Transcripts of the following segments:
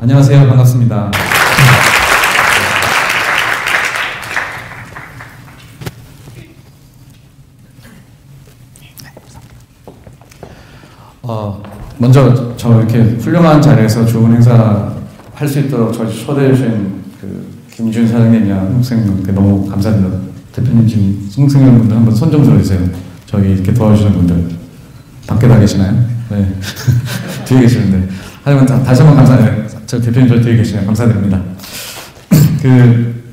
안녕하세요. 반갑습니다. 먼저 저 이렇게 훌륭한 자리에서 좋은 행사 할 수 있도록 저희 초대해 주신 그 김준 사장님이랑 홍승님께 너무 감사드립니다. 대표님 지금 홍승님 분들 한번 손 좀 들어주세요. 저희 이렇게 도와주시는 분들 밖에 다 계시나요? 네. 뒤에 계시는데. 하지만 다시 한번 감사해요. 저 대표님 저 뒤에 계시네요. 감사드립니다. 그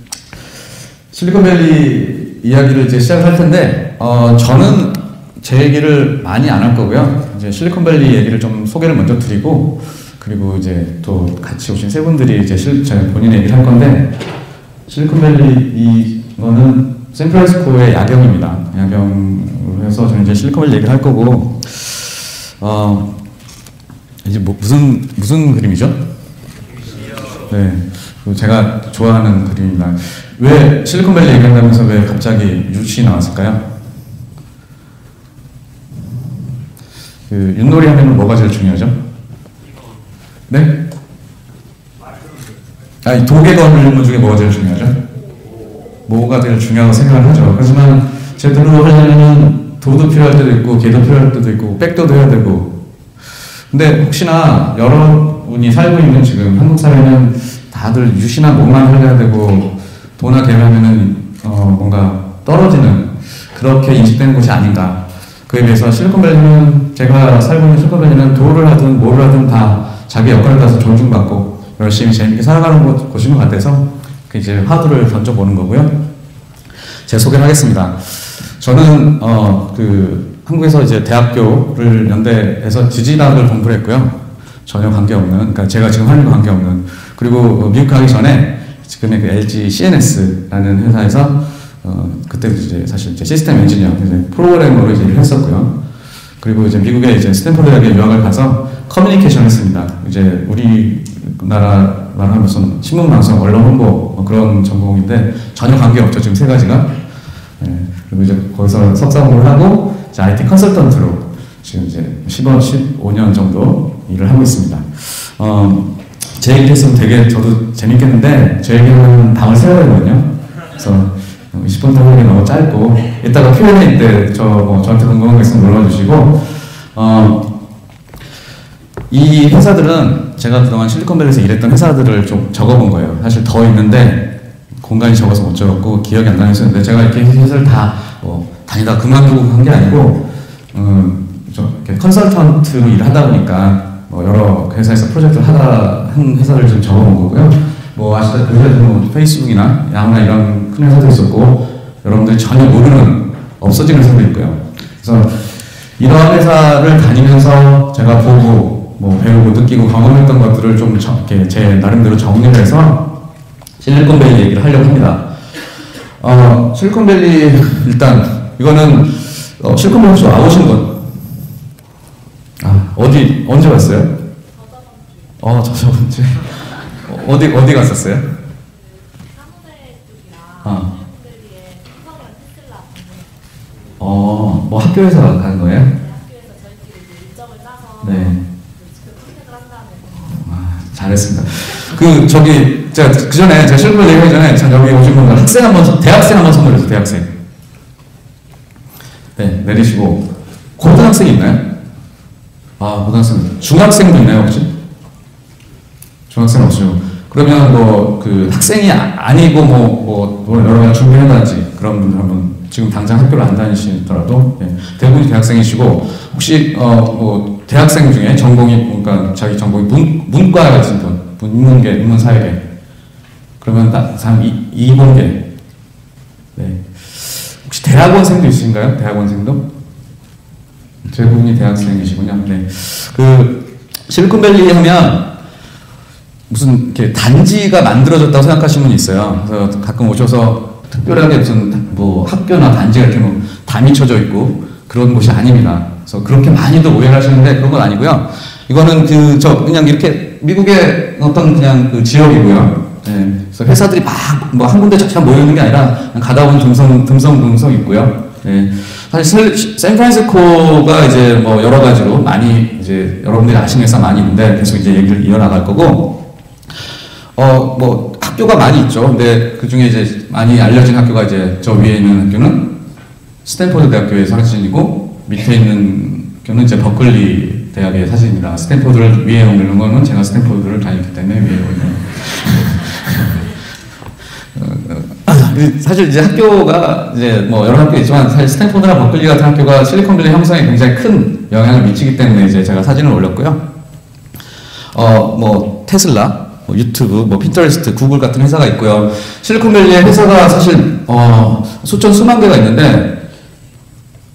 실리콘밸리 이야기를 이제 시작할 텐데 저는 제 얘기를 많이 안 할 거고요. 이제 실리콘밸리 얘기를 좀 소개를 먼저 드리고 그리고 이제 또 같이 오신 세 분들이 이제 본인의 얘기를 할 건데 실리콘밸리 이거는 샌프란시스코의 야경입니다. 야경으로 해서 저는 이제 실리콘밸리 얘기를 할 거고 이제 뭐 무슨 그림이죠? 네, 제가 좋아하는 그림입니다. 왜 실리콘밸리 얘기한다면서 왜 갑자기 유치 나왔을까요? 그 윷놀이 하면 뭐가 제일 중요하죠? 네? 아니 독에 걸리는 것 중에 뭐가 제일 중요하죠? 뭐가 제일 중요하다고 생각을 하죠. 하지만 제대로 하려면 도도 필요할 때도 있고 개도 필요할 때도 있고 백도도 해야 되고 근데 혹시나 여러분이 살고 있는 지금 한국 사회는 다들 유시나 뭐만 해야 되고 도나 개를 하면은 뭔가 떨어지는 그렇게 인식되는 곳이 아닌가. 그에 비해서 실리콘밸리는 제가 살고 있는 실리콘밸리는 도를 하든 뭐를 하든 다 자기 역할을 따라서 존중받고 열심히 재밌게 살아가는 곳인 것 같아서 이제 화두를 던져보는 거고요. 제 소개를 하겠습니다. 저는 한국에서 이제 대학교를 연대에서 지질학을 공부를 했고요. 전혀 관계없는, 그러니까 제가 지금 하는 거 관계없는. 그리고 미국 가기 전에 지금의 그 LG CNS라는 회사에서 그때 이제 사실 이제 시스템 엔지니어, 이제 프로그래머로 이제 일을 했었고요. 그리고 이제 미국에 이제 스탠퍼드 대학에 유학을 가서 커뮤니케이션을 했습니다. 이제 우리나라 말하면 무슨 신문 방송, 언론 홍보 뭐 그런 전공인데 전혀 관계 없죠. 지금 세 가지가. 네. 그리고 이제 거기서 석사 공부를 하고 이제 IT 컨설턴트로 지금 이제 15년 정도 일을 하고 있습니다. 제 얘기를 했으면 되게 저도 재밌겠는데 제 얘기는 방을 세워야 되거든요. 그래서 20분 동안이 너무 짧고 이따가 Q&A 때 저한테 궁금한 거 있으면 물어주시고 이 회사들은 제가 그동안 실리콘밸리에서 일했던 회사들을 좀 적어본 거예요. 사실 더 있는데 공간이 적어서 못 적었고 기억이 안 나는 있었는데 제가 이렇게 회사를 다 다니다 그만두고 한 게 아니고 이렇게 컨설턴트로 일을 하다 보니까 여러 회사에서 프로젝트를 한 회사를 좀 적어본 거고요. 아시다시피 뭐 페이스북이나 야후나 이런 큰 회사도 있었고 여러분들이 전혀 모르는 없어진 회사도 있고요. 그래서 이러한 회사를 다니면서 제가 보고 배우고 느끼고 경험했던 것들을 좀 이렇게 제 나름대로 정리를 해서 실리콘밸리 얘기를 하려고 합니다. 실리콘밸리 일단 이거는 실리콘밸리 혹시 와보신 분? 언제 왔어요? 저저번 주에. 어디 갔었어요? 사무대 쪽이랑 실리콘밸리에 투성이랑 테슬라 학교에서 가는 거예요? 학교에서 저희끼리 일정을 짜서 네. 그 컨택을 한 다음에 잘했습니다. 제가 그 전에 제가 실리콘밸리 얘기하기 전에 참 여기 오신 분들 대학생 한번 선물해주세요. 대학생. 네, 내리시고 고등학생 있나요? 고등학생. 중학생도 있나요 혹시? 중학생 없으시고 그러면 그 학생이 아니고 여러 가지 준비해놔야지 그런 분들 한번 지금 당장 학교를 안 다니시더라도 대부분이 대학생이시고 혹시 대학생 중에 전공이 그러니까 자기 전공이 문과 같은 분 인문계, 인문사회계 그러면 한 이공계 네. 혹시 대학원생도 있으신가요? 대학원생도? 대부분이 대학생이시군요. 네. 그 실리콘밸리 하면 무슨 이렇게 단지가 만들어졌다고 생각하시는 분이 있어요. 그래서 가끔 오셔서 특별하게 무슨 학교나 단지가 이렇게 담이 쳐져 있고 그런 곳이 아닙니다. 그래서 그렇게 많이들 오해를 하시는데 그런 건 아니고요. 이거는 그냥 이렇게 미국의 어떤 그냥 그 지역이고요. 네. 그래서 회사들이 막 한 군데 쫙 모여 있는 게 아니라 그냥 가다 보면 듬성듬성 있고요. 네. 사실 샌프란시스코가 이제 여러 가지로 많이 이제 여러분들이 아시는 회사 많이 있는데 계속 이제 얘기를 이어나갈 거고 뭐 학교가 많이 있죠. 근데 그 중에 이제 많이 알려진 학교가 이제 저 위에 있는 학교는 스탠포드 대학교의 사진이고 밑에 있는 학교는 이제 버클리 대학의 사진입니다. 스탠포드를 위에 올리는 거는 제가 스탠포드를 다녔기 때문에 위에 올리는. 사실 이제 학교가 이제 뭐 여러 학교 있지만 사실 스탠포드나 버클리 같은 학교가 실리콘밸리 형성에 굉장히 큰 영향을 미치기 때문에 이제 제가 사진을 올렸고요. 뭐 테슬라, 뭐 유튜브, 뭐 핀터레스트, 구글 같은 회사가 있고요. 실리콘밸리의 회사가 사실 수천 수만 개가 있는데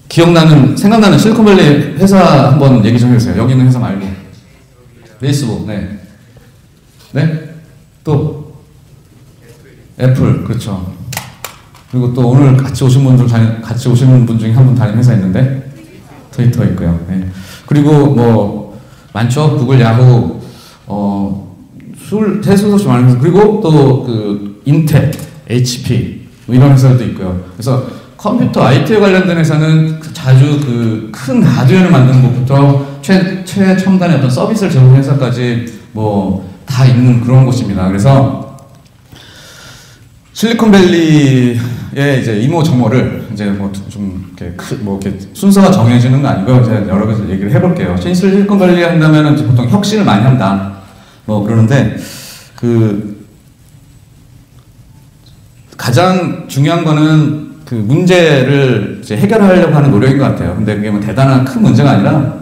생각나는 실리콘밸리 회사 한번 얘기 좀 해주세요. 여기 있는 회사 말고. 페이스북, 네. 네? 또 애플, 그렇죠. 그리고 또 오늘 같이 오신 분 중에 한 분 다니는 회사 있는데 트위터 있고요. 네. 그리고 뭐 많죠. 구글, 야후, 대수소식 많은 회사. 그리고 또 그 인텔, HP 뭐 이런 회사도 있고요. 그래서 컴퓨터 IT에 관련된 회사는 자주 그 큰 하드웨어를 만드는 것부터 최첨단의 어떤 서비스를 제공하는 회사까지 뭐 다 있는 그런 곳입니다. 그래서 실리콘밸리의 이제 이모 저모를 이제 뭐 좀 이렇게 순서가 정해지는 거 아니고요. 제가 여러 가지 얘기를 해볼게요. 실리콘밸리 한다면은 보통 혁신을 많이 한다. 뭐 그러는데 가장 중요한 거는 그 문제를 이제 해결하려고 하는 노력인 것 같아요. 근데 그게 뭐 대단한 큰 문제가 아니라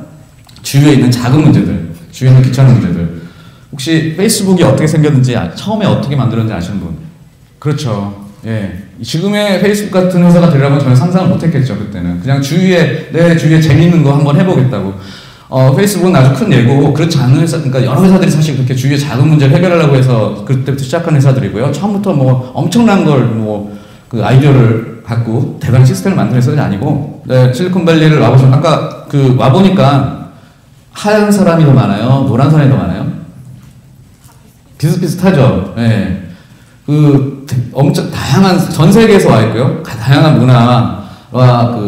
주위에 있는 작은 문제들, 주위에 있는 귀찮은 문제들. 혹시 페이스북이 어떻게 생겼는지, 처음에 어떻게 만들었는지 아시는 분? 그렇죠. 예. 지금의 페이스북 같은 회사가 되려면 저는 상상을 못 했겠죠, 그때는. 그냥 내 주위에 재밌는 거 한번 해보겠다고. 페이스북은 아주 큰 예고, 그렇지 않은 회사, 그러니까 여러 회사들이 사실 그렇게 주위의 작은 문제를 해결하려고 해서 그때부터 시작한 회사들이고요. 처음부터 뭐 엄청난 걸 그 아이디어를 갖고 대단한 시스템을 만드는 회사들이 아니고, 네, 실리콘밸리를 와보시면, 아까 와보니까 하얀 사람이 더 많아요? 노란 사람이 더 많아요? 비슷비슷하죠. 네. 엄청 다양한, 전 세계에서 와 있고요. 다양한 문화와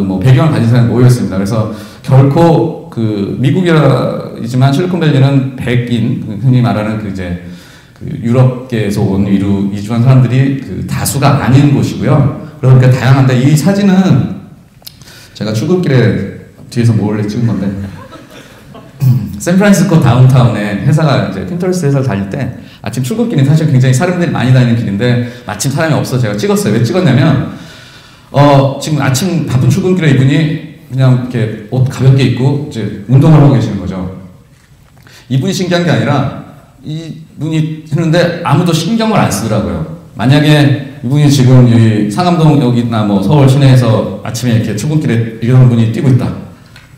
뭐 배경을 가진 사람이 모여 있습니다. 그래서 결코 미국이지만 실리콘밸리는 백인, 흔히 말하는 유럽계에서 온 이주한 사람들이 다수가 아닌 곳이고요. 그러니까 다양한데, 이 사진은 제가 출근길에 뒤에서 몰래 찍은 건데, 샌프란시스코 다운타운에 회사가 이제 핀터레스트 회사를 다닐 때 아침 출근길이 사실 굉장히 사람들이 많이 다니는 길인데 마침 사람이 없어서 제가 찍었어요. 왜 찍었냐면 지금 아침 바쁜 출근길에 이분이 그냥 이렇게 옷 가볍게 입고 이제 운동을 하고 계시는 거죠. 이분이 신기한 게 아니라 이분이 했는데 아무도 신경을 안 쓰더라고요. 만약에 이분이 지금 여기 상암동 여기나 뭐 서울 시내에서 아침에 이렇게 출근길에 이런 분이 뛰고 있다.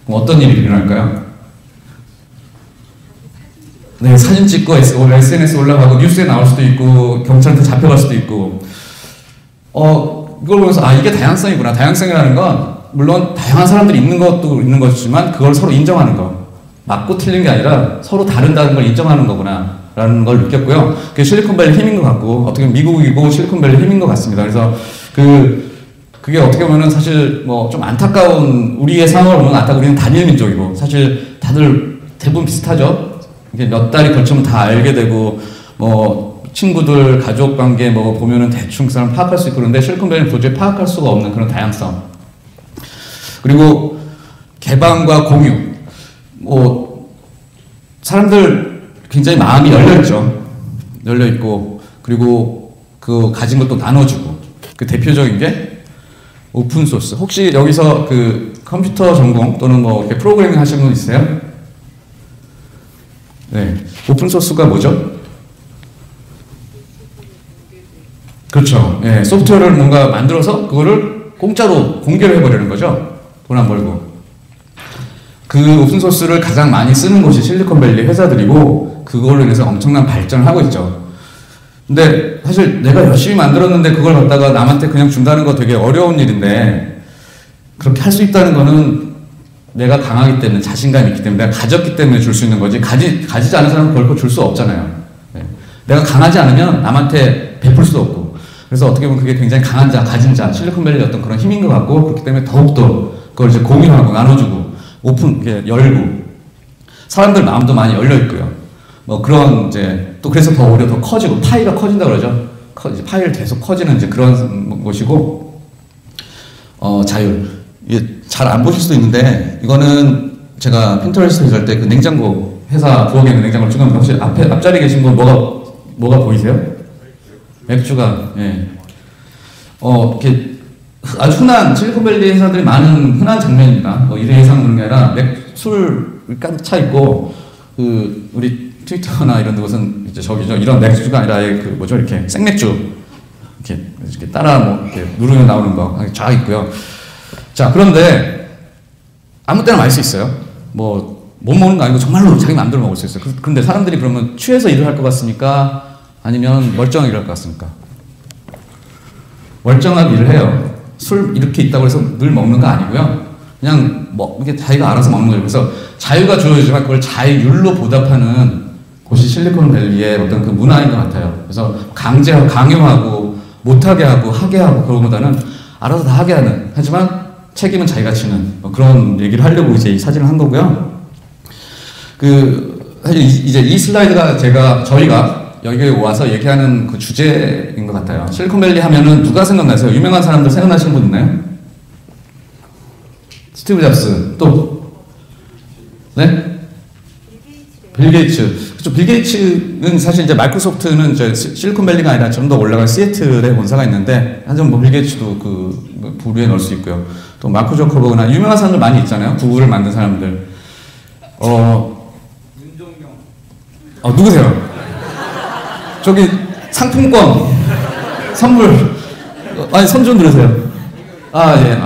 그럼 어떤 일이 일어날까요? 네, 사진 찍고 SNS 올라가고 뉴스에 나올 수도 있고 경찰한테 잡혀갈 수도 있고 이걸 보면서 이게 다양성이구나. 다양성이라는 건 물론 다양한 사람들이 있는 것도 있는 것이지만 그걸 서로 인정하는 거. 맞고 틀린 게 아니라 서로 다른다는 걸 인정하는 거구나 라는 걸 느꼈고요. 그게 실리콘밸리 힘인 것 같고 어떻게 보면 미국이고 실리콘밸리 힘인 것 같습니다. 그래서 그게 어떻게 보면은 사실 뭐 좀 안타까운, 우리의 상황을 보면 안타까운, 우리는 단일 민족이고 사실 다들 대부분 비슷하죠. 이게 몇 달이 걸치면 다 알게 되고, 뭐, 친구들, 가족 관계 뭐 보면은 대충 그 사람 파악할 수 있고, 그런데 실리콘밸리는 도저히 파악할 수가 없는 그런 다양성. 그리고 개방과 공유. 뭐, 사람들 굉장히 마음이 열려있죠. 열려있고, 그리고 가진 것도 나눠주고. 그 대표적인 게 오픈소스. 혹시 여기서 컴퓨터 전공 또는 뭐 이렇게 프로그래밍 하시는 분 있어요? 네, 오픈소스가 뭐죠? 그렇죠. 예, 소프트웨어를 뭔가 만들어서 그거를 공짜로 공개를 해버리는 거죠. 돈 안 벌고. 그 오픈소스를 가장 많이 쓰는 곳이 실리콘밸리 회사들이고 그걸로 인해서 엄청난 발전을 하고 있죠. 근데 사실 내가 열심히 만들었는데 그걸 갖다가 남한테 그냥 준다는 거 되게 어려운 일인데 그렇게 할 수 있다는 거는 내가 강하기 때문에, 자신감이 있기 때문에, 내가 가졌기 때문에 줄 수 있는 거지, 가지지 않은 사람은 결코 줄 수 없잖아요. 네. 내가 강하지 않으면 남한테 베풀 수도 없고. 그래서 어떻게 보면 그게 굉장히 강한 자, 가진 자, 실리콘밸리의 어떤 그런 힘인 것 같고, 그렇기 때문에 더욱더 그걸 이제 공유하고 나눠주고, 열고, 사람들 마음도 많이 열려있고요. 뭐 그런 이제 또 그래서 더 오히려 더 커지고 파이가 커진다 그러죠. 이제 파이를 계속 커지는 이제 그런 곳이고 자율. 이게 잘 안 보실 수도 있는데 이거는 제가 핀터레스트 할 때 그 냉장고 회사 부엌에 있는 냉장고를 찍었는데 혹시 앞자리에 계신 분 뭐가 보이세요? 맥주가 예. 이렇게 아주 흔한 실리콘밸리 회사들이 많은 흔한 장면입니다. 뭐 이래 예상 그런 게 아니라 술이 가득 차 있고 그 우리 트위터나 이런 곳은 이제 저기죠. 이런 맥주가 아니라 그 뭐죠 이렇게 생맥주 이렇게 따라 뭐 이렇게 누르면 나오는 거 쫙 있고요. 자 그런데 아무 때나 마실 수 있어요. 못 먹는 거 아니고 정말로 자기 마음대로 먹을 수 있어요. 그런데 사람들이 그러면 취해서 일을 할 것 같습니까? 아니면 멀쩡하게 일을 할 것 같습니까? 멀쩡하게 일을 해요. 술 이렇게 있다고 해서 늘 먹는 거 아니고요. 그냥 이게 자기가 알아서 먹는 거예요. 그래서 자유가 주어지지만 그걸 자유율로 보답하는 곳이 실리콘밸리의 어떤 그 문화인 것 같아요. 그래서 강요하고 못하게 하고 하게 하고 그거보다는 알아서 다 하게 하는 하지만 책임은 자기가 지는 그런 얘기를 하려고 이제 이 사진을 한 거고요. 사실 이제 이 슬라이드가 저희가 여기에 와서 얘기하는 그 주제인 것 같아요. 실리콘밸리 하면은 누가 생각나세요? 유명한 사람들 생각나시는 분 있나요? 스티브 잡스 또 네? 빌 게이츠. 그렇죠. 빌 게이츠는 사실 이제 마이크로소프트는 이제 실리콘밸리가 아니라 좀 더 올라간 시애틀에 본사가 있는데 하여튼 뭐 빌 게이츠도 그 부류에 넣을 수 있고요. 또 마크 저커버그나 유명한 사람들 많이 있잖아요. 구글을 만든 사람들. 윤종경. 누구세요? 저기 상품권 선물 아니 손 좀 들으세요. 예.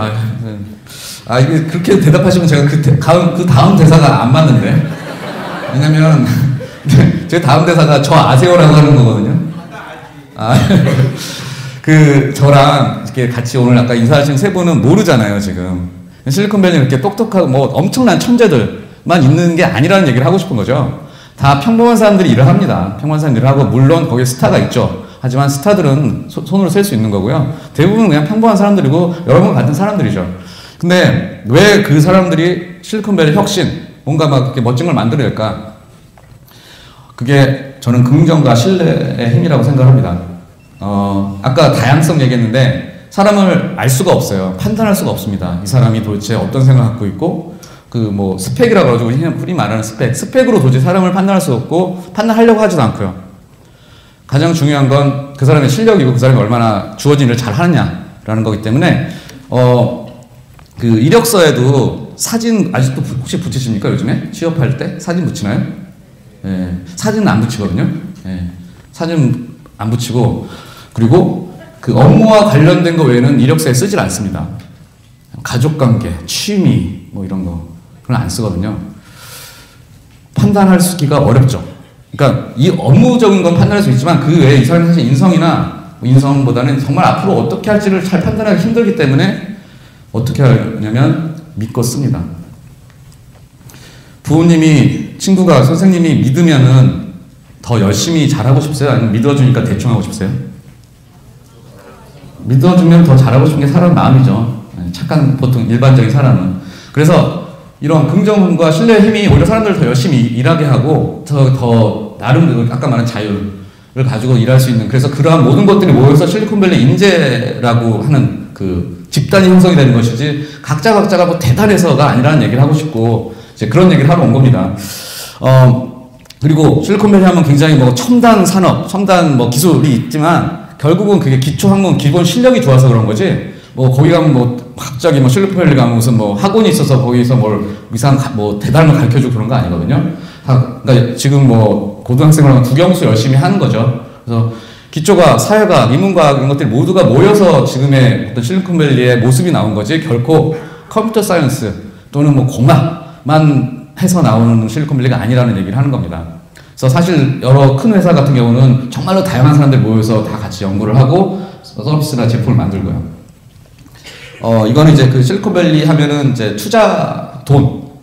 이게 그렇게 대답하시면 제가 그 다음 대사가 안 맞는데. 왜냐면 제 다음 대사가 저 아세요라고 하는 거거든요. 저랑 이렇게 같이 오늘 아까 인사하신 세 분은 모르잖아요, 지금. 실리콘밸리 이렇게 똑똑하고 뭐 엄청난 천재들만 있는 게 아니라는 얘기를 하고 싶은 거죠. 다 평범한 사람들이 일을 합니다. 평범한 사람들이 하고, 물론 거기에 스타가 있죠. 하지만 스타들은 손으로 셀 수 있는 거고요. 대부분 그냥 평범한 사람들이고, 여러분 같은 사람들이죠. 근데 왜 그 사람들이 실리콘밸리 혁신, 뭔가 막 이렇게 멋진 걸 만들어낼까? 그게 저는 긍정과 신뢰의 힘이라고 생각합니다. 아까 다양성 얘기했는데, 사람을 알 수가 없어요. 판단할 수가 없습니다. 이 사람이 도대체 어떤 생각을 갖고 있고, 스펙이라고 그러죠. 우리 흔히 말하는 스펙으로 도저히 사람을 판단할 수 없고, 판단하려고 하지도 않고요. 가장 중요한 건 그 사람의 실력이고, 그 사람이 얼마나 주어진 일을 잘 하느냐라는 거기 때문에, 이력서에도 사진 아직도 혹시 붙이십니까? 요즘에? 취업할 때? 사진 붙이나요? 예. 사진은 안 붙이거든요. 예. 사진 안 붙이고, 그리고 그 업무와 관련된 거 외에는 이력서에 쓰질 않습니다. 가족관계, 취미, 뭐 이런 거. 그건 안 쓰거든요. 판단하기가 어렵죠. 그러니까 이 업무적인 건 판단할 수 있지만 그 외에 이 사람이 사실 인성보다는 정말 앞으로 어떻게 할지를 잘 판단하기 힘들기 때문에 어떻게 하냐면 믿고 씁니다. 부모님이, 친구가, 선생님이 믿으면은 더 열심히 잘하고 싶으세요? 아니면 믿어주니까 대충 하고 싶으세요? 믿어주면 더 잘하고 싶은 게 사람 마음이죠. 착한 보통 일반적인 사람은. 그래서 이런 긍정과 신뢰의 힘이 오히려 사람들을 더 열심히 일하게 하고 더 나름 아까 말한 자유를 가지고 일할 수 있는, 그래서 그러한 모든 것들이 모여서 실리콘밸리 인재라고 하는 그 집단이 형성이 되는 것이지 각자가 뭐 대단해서가 아니라는 얘기를 하고 싶고 이제 그런 얘기를 하러 온 겁니다. 그리고 실리콘밸리 하면 굉장히 뭐 첨단 산업, 첨단 뭐 기술이 있지만 결국은 그게 기초 학문 기본 실력이 좋아서 그런 거지. 뭐 거기 가면 뭐 갑자기 뭐 실리콘밸리 가면 무슨 뭐 학원이 있어서 거기서 뭘 뭐 대단한 걸 가르쳐주고 그런 거 아니거든요. 그러니까 지금 뭐 고등학생을 하면 국영수 열심히 하는 거죠. 그래서 기초가 사회과학, 인문과학 이런 것들이 모두가 모여서 지금의 어떤 실리콘밸리의 모습이 나온 거지 결코 컴퓨터 사이언스 또는 뭐 공학만 해서 나오는 실리콘밸리가 아니라는 얘기를 하는 겁니다. 그래서 사실 여러 큰 회사 같은 경우는 정말로 다양한 사람들이 모여서 다 같이 연구를 하고 서비스나 제품을 만들고요. 이거는 이제 그 실리콘밸리 하면은 이제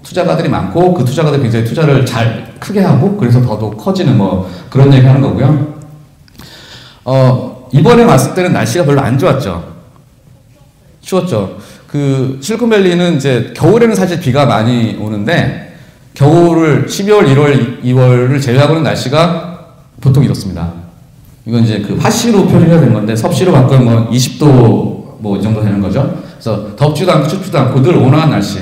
투자가들이 많고 그 투자가들이 굉장히 투자를 잘 크게 하고 그래서 더더욱 커지는 뭐 그런 얘기 하는 거고요. 이번에 왔을 때는 날씨가 별로 안 좋았죠. 추웠죠. 그 실리콘밸리는 이제 겨울에는 사실 비가 많이 오는데 겨울을 12월, 1월, 2월을 제외하고는 날씨가 보통 이렇습니다. 이건 이제 그 화씨로 표현해야 되는 건데 섭씨로 바꾸면 뭐 20도 뭐 이 정도 되는 거죠. 그래서 덥지도 않고 춥지도 않고 늘 온화한 날씨.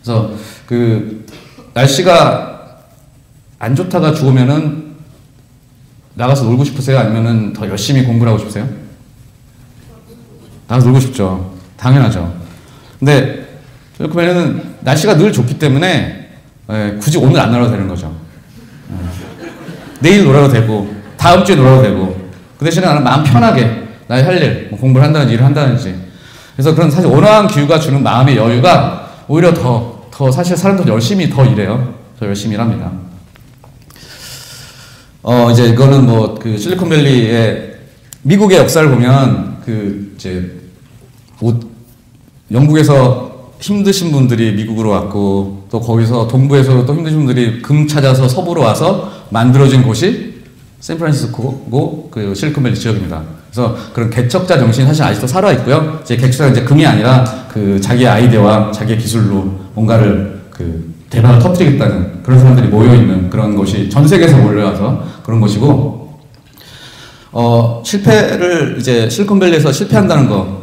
그래서 그 날씨가 안 좋다가 죽으면은 나가서 놀고 싶으세요? 아니면은 더 열심히 공부를 하고 싶으세요? 나가서 놀고 싶죠. 당연하죠. 근데 그러면은 날씨가 늘 좋기 때문에 굳이 오늘 안 놀아도 되는 거죠. 내일 놀아도 되고 다음 주에 놀아도 되고 그 대신에 나는 마음 편하게 나의 할 일, 뭐 공부를 한다든지 일을 한다든지 그래서 그런 사실 온화한 기후가 주는 마음의 여유가 오히려 더 사실 사람들 열심히 더 일해요. 더 열심히 일합니다. 이제 이거는 뭐 그 실리콘밸리의 미국의 역사를 보면 그 이제 영국에서 힘드신 분들이 미국으로 왔고 또 거기서 동부에서 또 힘드신 분들이 금 찾아서 서부로 와서 만들어진 곳이 샌프란시스코고 그 실리콘밸리 지역입니다. 그래서 그런 개척자 정신이 사실 아직도 살아 있고요. 이제 개척자가 이제 금이 아니라 그 자기의 아이디어와 자기의 기술로 뭔가를 그 대박을 터뜨리겠다는 그런 사람들이 모여 있는 그런 곳이 전 세계에서 몰려와서 그런 곳이고 실패를 이제 실리콘밸리에서 실패한다는 거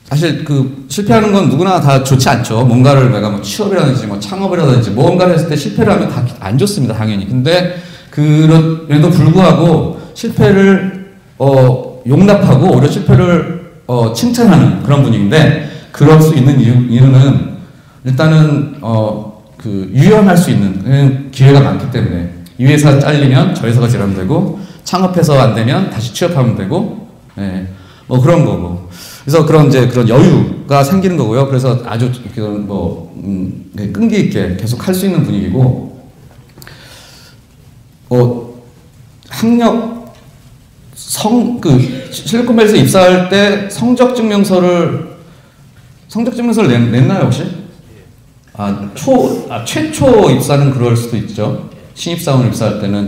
사실 그 실패하는 건 누구나 다 좋지 않죠. 뭔가를 내가 뭐 취업이라든지 뭐 창업이라든지 뭔가를 했을 때 실패를 하면 다 안 좋습니다, 당연히. 근데 그럼에도 불구하고 실패를 용납하고 오히려 실패를 칭찬하는 그런 분위기인데 그럴 수 있는 이유는 일단은 그 유연할 수 있는 기회가 많기 때문에 이 회사 잘리면 저 회사가 지르면 되고 창업해서 안 되면 다시 취업하면 되고 뭐 그런 거고 그래서 그런 이제 그런 여유가 생기는 거고요. 그래서 아주 뭐 끈기 있게 계속 할 수 있는 분위기고 학력 실리콘밸리에서 입사할 때 성적 증명서를 냈나요 혹시? 최초 입사는 그럴 수도 있죠. 신입사원 입사할 때는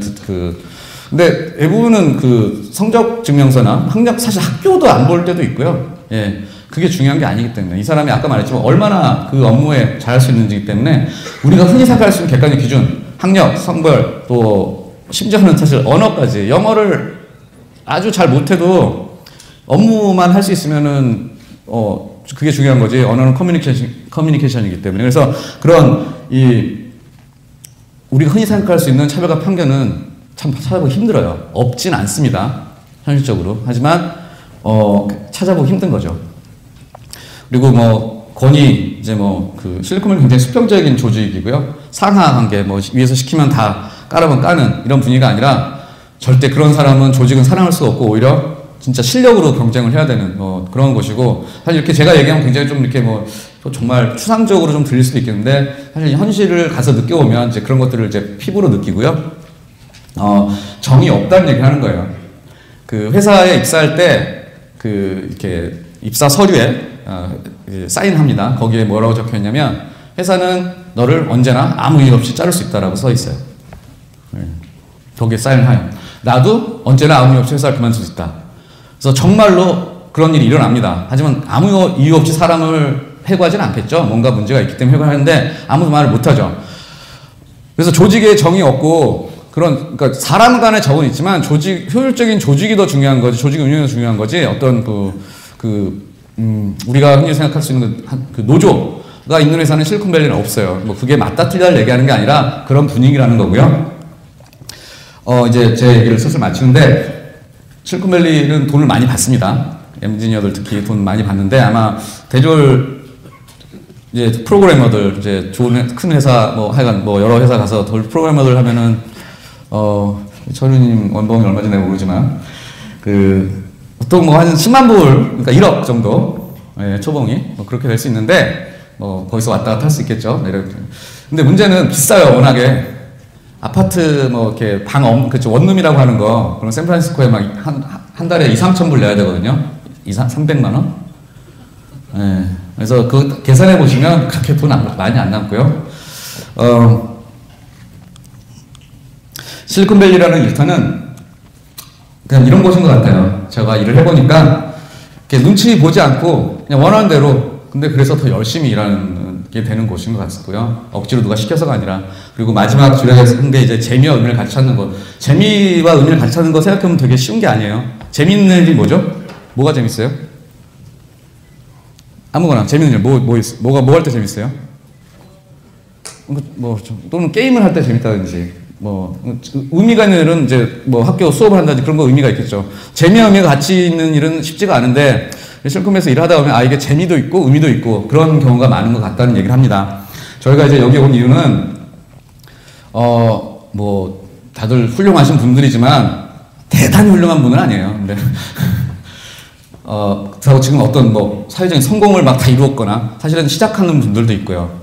근데 대부분은 그 성적 증명서나 학력 사실 학교도 안 볼 때도 있고요. 예. 그게 중요한 게 아니기 때문에 이 사람이 아까 말했지만 얼마나 그 업무에 잘할 수 있는지 때문에 우리가 흔히 생각할 수 있는 객관적 기준 학력, 성별 또 심지어는 사실 언어까지 영어를 아주 잘 못해도 업무만 할 수 있으면은 그게 중요한 거지. 언어는 커뮤니케이션이기 때문에. 그래서 그런 우리가 흔히 생각할 수 있는 차별과 편견은 참 찾아보기 힘들어요. 없진 않습니다. 현실적으로. 하지만 찾아보기 힘든 거죠. 그리고 뭐 권위 이제 뭐 그 실리콘밸리 굉장히 수평적인 조직이고요. 상하 관계 뭐 위에서 시키면 다 까라면 까는 이런 분위기가 아니라 절대 그런 사람은 조직은 사랑할 수 없고 오히려 진짜 실력으로 경쟁을 해야 되는 그런 곳이고 사실 이렇게 제가 얘기하면 굉장히 좀 이렇게 뭐 정말 추상적으로 좀 들릴 수도 있겠는데 사실 현실을 가서 느껴보면 이제 그런 것들을 이제 피부로 느끼고요. 정이 없다는 얘기를 하는 거예요. 그 회사에 입사할 때 그 이렇게 입사 서류에 사인합니다. 거기에 뭐라고 적혀 있냐면 회사는 너를 언제나 아무 이유 없이 자를 수 있다라고 써 있어요. 거기에 사인을 하요. 나도 언제나 아무 이유 없이 회사를 그만둘 수 있다. 그래서 정말로 그런 일이 일어납니다. 하지만 아무 이유 없이 사람을 해고하지는 않겠죠. 뭔가 문제가 있기 때문에 해고하는데 아무도 말을 못하죠. 그래서 조직에 정이 없고 그러니까 사람 간의 적은 있지만 효율적인 조직이 더 중요한 거지, 조직 운영이 더 중요한 거지, 어떤 우리가 흔히 생각할 수 있는 그 노조가 있는 회사는 실리콘밸리는 없어요. 뭐 그게 맞다 틀리다를 얘기하는 게 아니라 그런 분위기라는 거고요. 이제 제 얘기를 슬슬 마치는데, 실리콘밸리는 돈을 많이 받습니다. 엔지니어들 특히 돈 많이 받는데, 아마 대졸 이제 프로그래머들, 이제 좋은 큰 회사, 뭐 하여간 뭐 여러 회사 가서 프로그래머들 하면은 철우님 원봉이 얼마인지 내가 모르지만, 보통 뭐 한 10만 불, 그러니까 1억 정도, 초봉이, 뭐 그렇게 될 수 있는데, 거기서 왔다 갔다 할 수 있겠죠. 근데 문제는 비싸요, 워낙에. 아파트, 이렇게 그쵸, 원룸이라고 하는 거, 그럼 샌프란시스코에 한 달에 2, 3천 불 내야 되거든요. 300만원? 그래서 그 계산해 보시면 그렇게 돈 많이 안 남고요. 실리콘밸리라는 일터는 그냥 이런 곳인 것 같아요. 제가 일을 해보니까 이렇게 눈치 보지 않고 그냥 원하는 대로, 근데 그래서 더 열심히 일하는 게 되는 곳인 것 같고요. 억지로 누가 시켜서가 아니라. 그리고 마지막 주력에서 한 게 이제 재미와 의미를 같이 찾는 것. 재미와 의미를 같이 찾는 거 생각해보면 되게 쉬운 게 아니에요. 재밌는 일이 뭐죠? 뭐가 재밌어요? 아무거나 재밌는 일 뭐 할 때 재밌어요? 또는 게임을 할 때 재밌다든지 의미가 있는 일은 이제 학교 수업을 한다든지 그런 거 의미가 있겠죠. 재미와 의미가 같이 있는 일은 쉽지가 않은데 실컴에서 일하다 보면 이게 재미도 있고 의미도 있고 그런 경우가 많은 것 같다는 얘기를 합니다. 저희가 이제 여기 온 이유는 다들 훌륭하신 분들이지만 대단히 훌륭한 분은 아니에요. 근데 그렇다고 지금 어떤 사회적인 성공을 막 다 이루었거나 사실은 시작하는 분들도 있고요.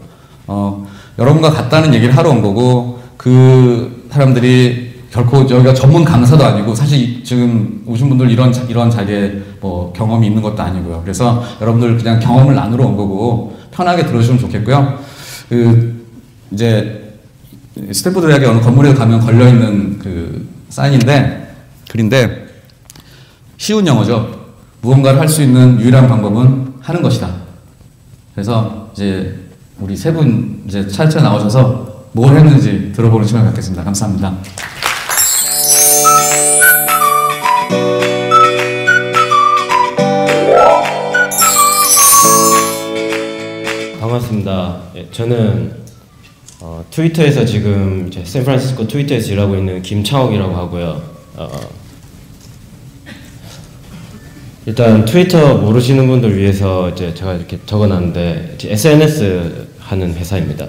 여러분과 같다는 얘기를 하러 온 거고 그 사람들이 결코 여기가 전문 강사도 아니고 사실 지금 오신 분들 이런 자리에 경험이 있는 것도 아니고요. 그래서 여러분들 그냥 경험을 나누러 온 거고 편하게 들어주시면 좋겠고요. 이제 스탠포드 대학의 어느 건물에 가면 걸려있는 글인데 쉬운 영어죠. 무언가를 할 수 있는 유일한 방법은 하는 것이다. 그래서 이제 우리 세 분 이제 차례차례 나오셔서 뭘 했는지 들어보는 시간 갖겠습니다. 감사합니다. 반갑습니다. 저는 트위터에서 지금 이제 샌프란시스코 트위터에서 일하고 있는 김창욱이라고 하고요. 일단 트위터 모르시는 분들 위해서 이제 제가 이렇게 적어놨는데 SNS 하는 회사입니다.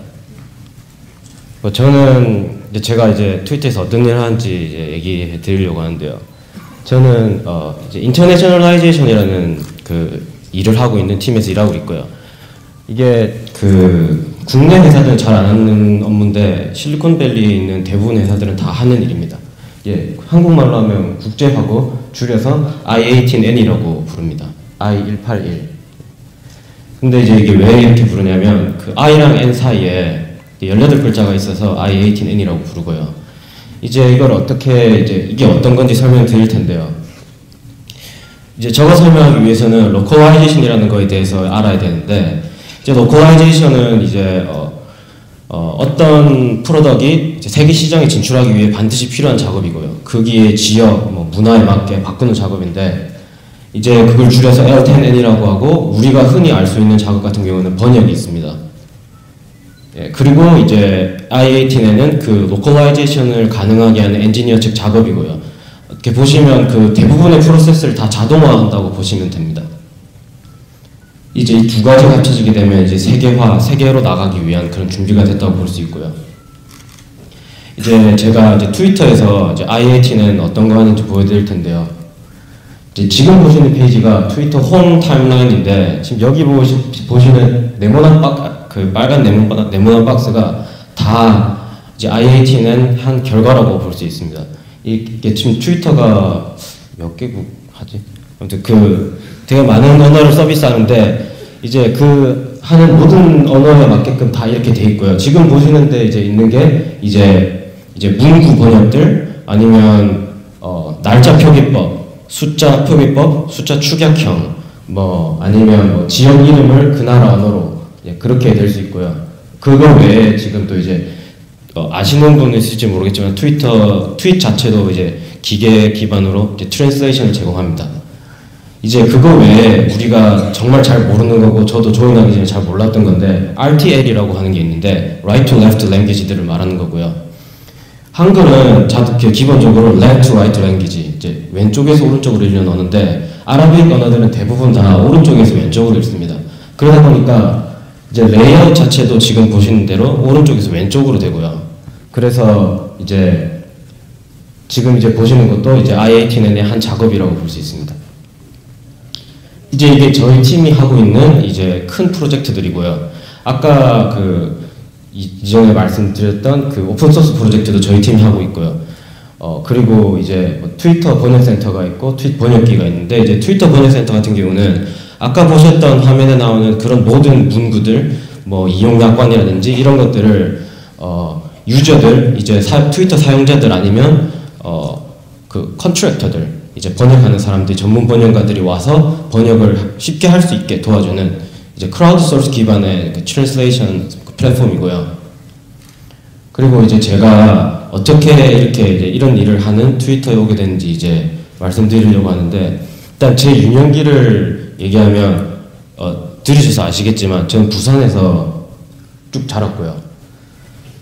저는 이제 제가 이제 트위터에서 어떤 일을 하는지 이제 얘기해 드리려고 하는데요. 저는 이제 인터내셔널라이제이션이라는 그 일을 하고 있는 팀에서 일하고 있고요. 이게 국내 회사들은 잘 안 하는 업무인데 실리콘밸리에 있는 대부분 회사들은 다 하는 일입니다. 예, 한국말로 하면 국제화고 줄여서 I-18N이라고 부릅니다. I-181. 근데 이제 이게 왜 이렇게 부르냐면 I랑 N 사이에 18글자가 있어서 I-18N이라고 부르고요. 이제 이걸 이게 어떤 건지 설명드릴 텐데요. 이제 저거 설명하기 위해서는 로컬라이제이션이라는 거에 대해서 알아야 되는데 이제 로컬라이제이션은 이제 어떤 프로덕이 이제 세계 시장에 진출하기 위해 반드시 필요한 작업이고요. 거기에 지역, 문화에 맞게 바꾸는 작업인데 이제 그걸 줄여서 L10N이라고 하고 우리가 흔히 알 수 있는 작업 같은 경우는 번역이 있습니다. 예, 그리고 이제 I-18N은 그 로컬라이제이션을 가능하게 하는 엔지니어 측 작업이고요. 이렇게 보시면 대부분의 프로세스를 다 자동화한다고 보시면 됩니다. 이제 이 두 가지가 합쳐지게 되면 이제 세계로 나가기 위한 그런 준비가 됐다고 볼 수 있고요. 이제 제가 이제 트위터에서 이제 I-18는 어떤 거 하는지 보여드릴 텐데요. 이제 지금 보시는 페이지가 트위터 홈 타임라인인데 지금 여기 보시는 네모난 빨간 네모난 박스가 다 이제 I-18는 한 결과라고 볼 수 있습니다. 이게 지금 트위터가 몇 개국 하지? 아무튼 되게 많은 언어를 서비스하는데 이제 하는 모든 언어에 맞게끔 다 이렇게 돼 있고요. 지금 보시는데 이제 있는 게 이제 문구 번역들 아니면 날짜 표기법, 숫자 표기법, 숫자 축약형 아니면 지역 이름을 그 나라 언어로 그렇게 될 수 있고요. 그거 외에 지금 또 이제 아시는 분은 있을지 모르겠지만 트윗 자체도 이제 기계 기반으로 이제 트랜스레이션을 제공합니다. 이제 그거 외에 우리가 정말 잘 모르는 거고 저도 조인하기 전에 잘 몰랐던 건데 RTL이라고 하는 게 있는데 Right to Left Language들을 말하는 거고요. 한글은 기본적으로 Left to Right Language, 이제 왼쪽에서 오른쪽으로 읽는 언어인데 아라빅 언어들은 대부분 다 오른쪽에서 왼쪽으로 읽습니다. 그러다 보니까 이제 레이아웃 자체도 지금 보시는 대로 오른쪽에서 왼쪽으로 되고요. 그래서 이제 지금 이제 보시는 것도 이제 I-18N의 한 작업이라고 볼 수 있습니다. 이제 이게 저희 팀이 하고 있는 이제 큰 프로젝트들이고요. 아까 이전에 말씀드렸던 오픈소스 프로젝트도 저희 팀이 하고 있고요. 그리고 이제 트위터 번역센터가 있고 트윗 번역기가 있는데 이제 트위터 번역센터 같은 경우는 아까 보셨던 화면에 나오는 그런 모든 문구들, 이용 약관이라든지 이런 것들을 유저들, 이제 트위터 사용자들 아니면 컨트랙터들, 이제 번역하는 사람들이 전문 번역가들이 와서 번역을 쉽게 할 수 있게 도와주는 이제 크라우드 소스 기반의 그 트랜슬레이션 플랫폼이고요. 그리고 이제 제가 어떻게 이렇게 이제 이런 일을 하는 트위터에 오게 됐는지 이제 말씀드리려고 하는데, 일단 제 유년기를 얘기하면 들으셔서 아시겠지만 저는 부산에서 쭉 자랐고요.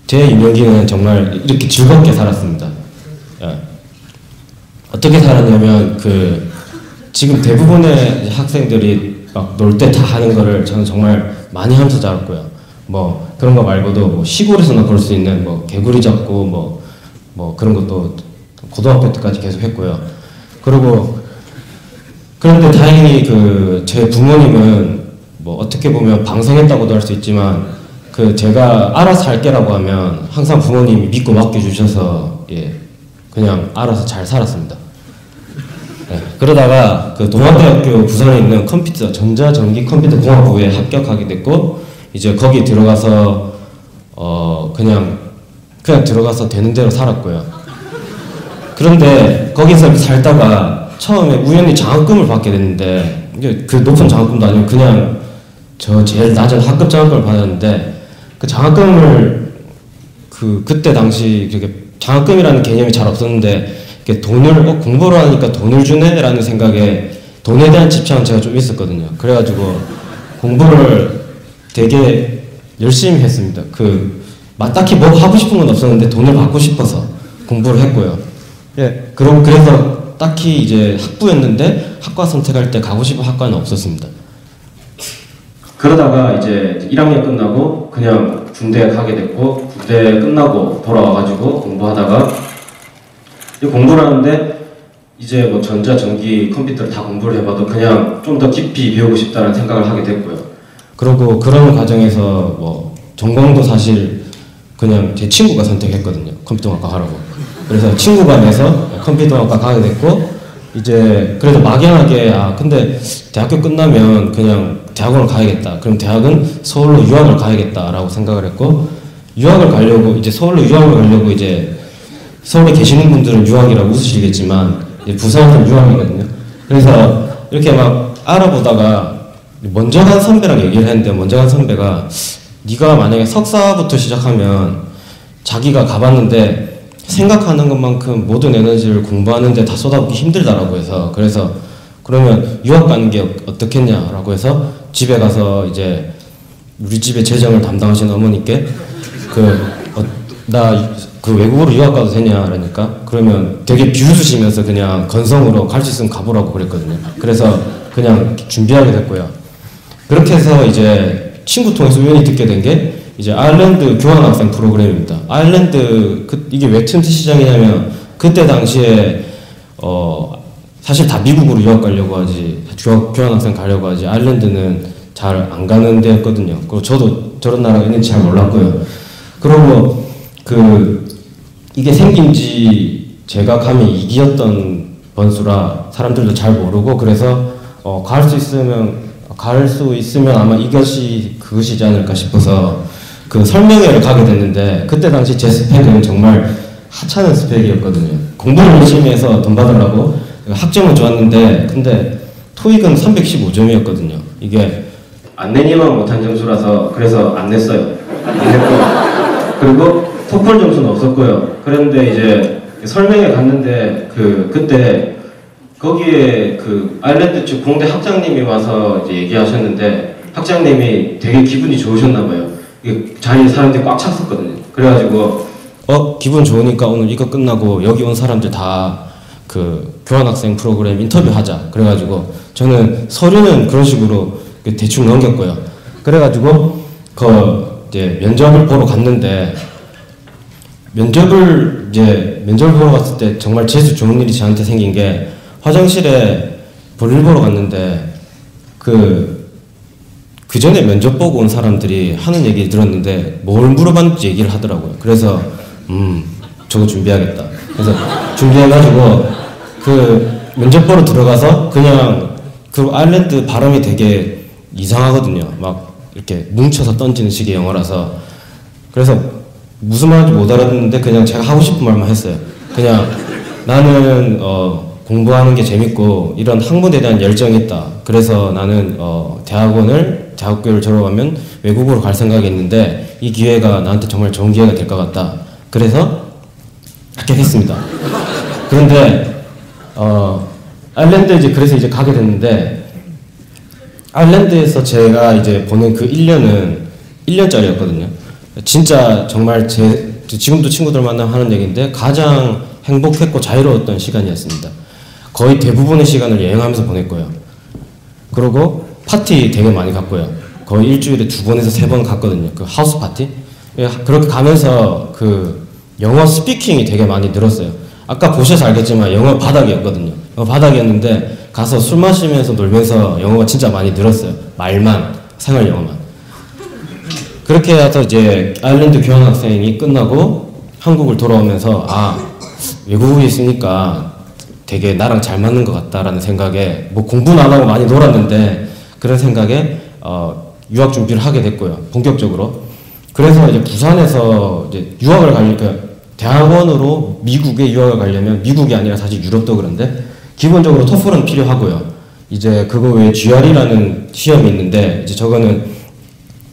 제 유년기는 정말 이렇게 즐겁게 살았습니다. 예. 어떻게 살았냐면 지금 대부분의 학생들이 막 놀 때 다 하는 거를 저는 정말 많이 하면서 자랐고요. 뭐 그런 거 말고도 뭐 시골에서나 볼 수 있는 뭐 개구리 잡고 뭐 그런 것도 고등학교 때까지 계속 했고요. 그리고 그런데 다행히 제 부모님은 뭐 어떻게 보면 방생했다고도 할 수 있지만 제가 알아서 할게라고 하면 항상 부모님이 믿고 맡겨주셔서 예 그냥 알아서 잘 살았습니다. 네, 그러다가 동아대학교 부산에 있는 전자전기 컴퓨터 공학부에 합격하게 됐고, 이제 거기 들어가서 그냥 들어가서 되는 대로 살았고요. 그런데 거기서 이렇게 살다가 처음에 우연히 장학금을 받게 됐는데, 이게 높은 장학금도 아니고 그냥 저 제일 낮은 학급 장학금을 받았는데, 그 장학금을 그때 당시 장학금이라는 개념이 잘 없었는데 돈을 공부를 하니까 돈을 주네라는 생각에 돈에 대한 집착은 제가 좀 있었거든요. 그래가지고 공부를 되게 열심히 했습니다. 딱히 뭐 하고 싶은 건 없었는데 돈을 받고 싶어서 공부를 했고요. 예, 그래서 딱히 이제 학부였는데 학과 선택할 때 가고 싶은 학과는 없었습니다. 그러다가 이제 1학년 끝나고 그냥 군대 가게 됐고, 군대 끝나고 돌아와가지고 공부하다가 공부를 하는데 이제 뭐 전자, 전기, 컴퓨터를 다 공부를 해봐도 그냥 좀 더 깊이 배우고 싶다는 생각을 하게 됐고요. 그리고 그런 과정에서 뭐 전공도 사실 그냥 제 친구가 선택했거든요. 컴퓨터학과 가라고. 그래서 친구가 내서 컴퓨터학과 가게 됐고, 이제 그래도 막연하게 근데 대학교 끝나면 그냥 대학원을 가야겠다. 그럼 대학은 서울로 유학을 가야겠다라고 생각을 했고, 유학을 가려고 이제 서울로 유학을 가려고 이제 서울에 계시는 분들은 유학이라고 웃으시겠지만 부산은 유학이거든요. 그래서 이렇게 막 알아보다가 먼저 간 선배랑 얘기를 했는데, 먼저 간 선배가 네가 만약에 석사부터 시작하면 자기가 가봤는데 생각하는 것만큼 모든 에너지를 공부하는데 다 쏟아붓기 힘들다라고 해서, 그래서 그러면 유학 가는 게 어떻겠냐라고 해서 집에 가서 이제 우리 집의 재정을 담당하시는 어머니께 나 외국으로 유학 가도 되냐 그러니까, 그러면 되게 비웃으시면서 그냥 건성으로 갈 수 있으면 가보라고 그랬거든요. 그래서 그냥 준비하게 됐고요. 그렇게 해서 이제 친구 통해서 우연히 듣게 된 게 이제 아일랜드 교환학생 프로그램입니다. 아일랜드 이게 왜 틈새 시장이냐면, 그때 당시에 사실 다 미국으로 유학 가려고 하지, 교환학생 가려고 하지, 아일랜드는 잘 안 가는 데였거든요. 그리고 저도 저런 나라가 있는지 잘 몰랐고요. 그리고 이게 생긴 지 제가 감히 2기였던 번수라 사람들도 잘 모르고, 그래서 갈 수 있으면 아마 그것이지 않을까 싶어서 설명회를 가게 됐는데, 그때 당시 제 스펙은 정말 하찮은 스펙이었거든요. 공부를 열심히 해서 돈 받으려고 학점은 좋았는데, 근데 토익은 315점이었거든요. 이게 안 내니만 못한 점수라서 그래서 안 냈어요. 안 냈고, 그리고 토플 점수는 없었고요. 그런데 이제 설명회 갔는데 그때 거기에 아일랜드 측 공대 학장님이 와서 이제 얘기하셨는데, 학장님이 되게 기분이 좋으셨나봐요. 자리에 사람들이 꽉 찼었거든요. 그래가지고 기분 좋으니까 오늘 이거 끝나고 여기 온 사람들 다 교환학생 프로그램 인터뷰하자. 그래가지고 저는 서류는 그런 식으로 대충 넘겼고요. 그래가지고 이제 면접을 보러 갔는데, 면접을 보러 갔을 때 정말 재수 좋은 일이 저한테 생긴 게, 화장실에 볼일 보러 갔는데 그 전에 면접 보고 온 사람들이 하는 얘기를 들었는데 뭘 물어봤는지 얘기를 하더라고요. 그래서 저거 준비하겠다. 그래서 준비해가지고 면접 보러 들어가서 그냥 아일랜드 발음이 되게 이상하거든요. 막 이렇게 뭉쳐서 던지는 식의 영어라서, 그래서 무슨 말인지 못 알아듣는데 그냥 제가 하고 싶은 말만 했어요. 그냥 나는 공부하는 게 재밌고 이런 학문에 대한 열정이 있다. 그래서 나는 대학교를 졸업하면 외국으로 갈 생각이 있는데 이 기회가 나한테 정말 좋은 기회가 될 것 같다. 그래서 합격했습니다. 그런데 아일랜드 그래서 이제 가게 됐는데 아일랜드에서 제가 이제 보낸 그 1년은 1년짜리였거든요. 진짜 정말 지금도 친구들 만나면 하는 얘기인데 가장 행복했고 자유로웠던 시간이었습니다. 거의 대부분의 시간을 여행하면서 보냈고요. 그리고 파티 되게 많이 갔고요. 거의 일주일에 2번에서 3번 갔거든요. 그 하우스 파티. 그렇게 가면서 그 영어 스피킹이 되게 많이 늘었어요. 아까 보셔서 알겠지만 영어 바닥이었거든요. 바닥이었는데 가서 술 마시면서 놀면서 영어가 진짜 많이 늘었어요. 말만, 생활 영어만. 그렇게 해서 이제 아일랜드 교환학생이 끝나고 한국을 돌아오면서 외국에 있으니까 되게 나랑 잘 맞는 것 같다라는 생각에 뭐 공부는 안 하고 많이 놀았는데 그런 생각에 유학 준비를 하게 됐고요. 본격적으로. 그래서 이제 부산에서 이제 유학을 가려니까 대학원으로 미국에 유학을 가려면 미국이 아니라 사실 유럽도 그런데 기본적으로 토플은 필요하고요. 이제 그거 외에 GRE라는 시험이 있는데 이제 저거는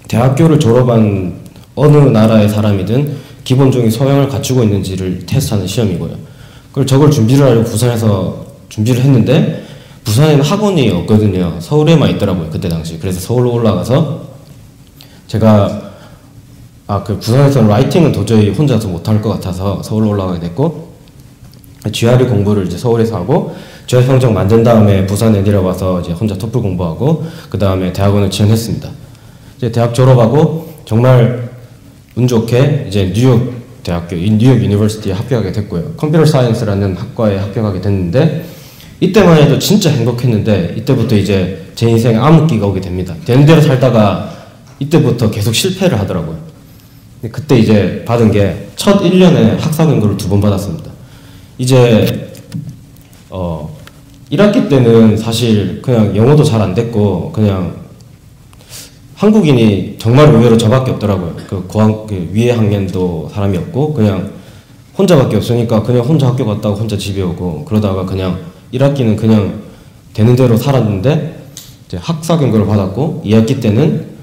대학교를 졸업한 어느 나라의 사람이든 기본적인 소양을 갖추고 있는지를 테스트하는 시험이고요. 그걸 저걸 준비를 하려고 부산에서 준비를 했는데 부산에는 학원이 없거든요. 서울에만 있더라고요. 그때 당시. 그래서 서울로 올라가서 제가 그 부산에서는 라이팅은 도저히 혼자서 못할 것 같아서 서울로 올라가게 됐고 GRE 공부를 이제 서울에서 하고 GRE 성적 만든 다음에 부산에 내려와서 이제 혼자 토플 공부하고 그 다음에 대학원을 지원했습니다. 이제 대학 졸업하고 정말 운 좋게 이제 뉴욕 유니버시티에 합격하게 됐고요. 컴퓨터 사이언스라는 학과에 합격하게 됐는데 이때만 해도 진짜 행복했는데 이때부터 이제 제 인생에 암흑기가 오게 됩니다. 되는 대로 살다가 이때부터 계속 실패를 하더라고요. 그때 이제 받은 게 첫 1년에 학사 경고를 2번 받았습니다. 이제 1학기 때는 사실 그냥 영어도 잘 안 됐고 그냥 한국인이 정말 의외로 저밖에 없더라고요. 그 위에 학년도 사람이 없고 그냥 혼자밖에 없으니까 그냥 혼자 학교 갔다가 혼자 집에 오고 그러다가 그냥 1학기는 그냥 되는 대로 살았는데 이제 학사 경고를 받았고 2학기 때는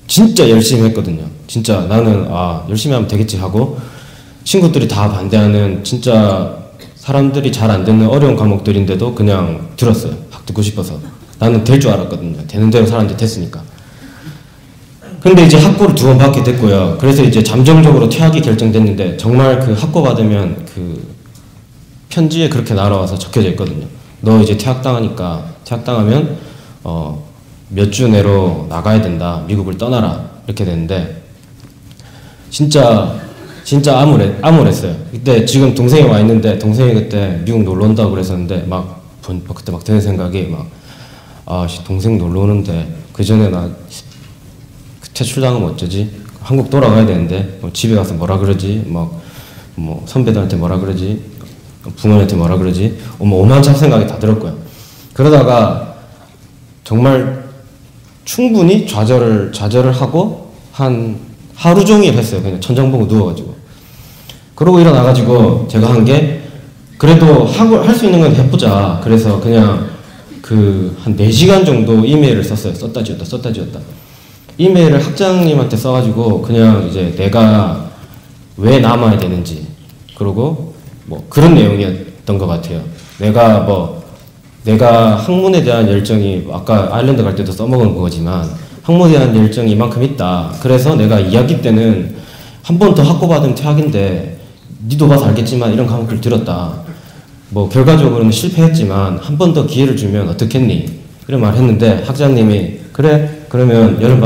진짜 열심히 했거든요. 진짜 나는 열심히 하면 되겠지 하고 친구들이 다 반대하는 진짜 사람들이 잘 안 듣는 어려운 과목들인데도 그냥 들었어요. 듣고 싶어서. 나는 될 줄 알았거든요. 되는 대로 사람들이 됐으니까. 근데 이제 학고를 2번 받게 됐고요. 그래서 이제 잠정적으로 퇴학이 결정됐는데 정말 그 학고 받으면 그 편지에 그렇게 날아와서 적혀져 있거든요. 너 이제 퇴학당하면 몇 주 내로 나가야 된다. 미국을 떠나라. 이렇게 됐는데 진짜 암울했어요. 그때 지금 동생이 와 있는데 동생이 그때 미국 놀러 온다고 그랬었는데 그때 막 드는 생각이 동생 놀러 오는데 그 전에 나 퇴출당하면 어쩌지? 한국 돌아가야 되는데 집에 가서 뭐라 그러지? 선배들한테 뭐라 그러지? 부모님한테 뭐라 그러지? 오만참 생각이 다 들었고요. 그러다가 정말 충분히 좌절을 하고 한 하루 종일 했어요. 그냥 천장 보고 누워가지고. 그러고 일어나가지고 제가 한 게 그래도 할 수 있는 건 해보자. 그래서 그냥 한 4시간 정도 이메일을 썼어요. 썼다 지웠다. 이메일을 학장님한테 써가지고 그냥 이제 내가 왜 남아야 되는지 그리고 그런 내용이었던 것 같아요. 내가 학문에 대한 열정이 아까 아일랜드 갈 때도 써먹은 거지만 학문에 대한 열정이 이만큼 있다. 그래서 내가 2학기 때는 한 번 더 학고 받으면 퇴학인데 니도 봐서 알겠지만 이런 과목을 들었다. 결과적으로는 실패했지만 한 번 더 기회를 주면 어떻겠니? 이런 말 했는데 학장님이 그래? 그러면 여름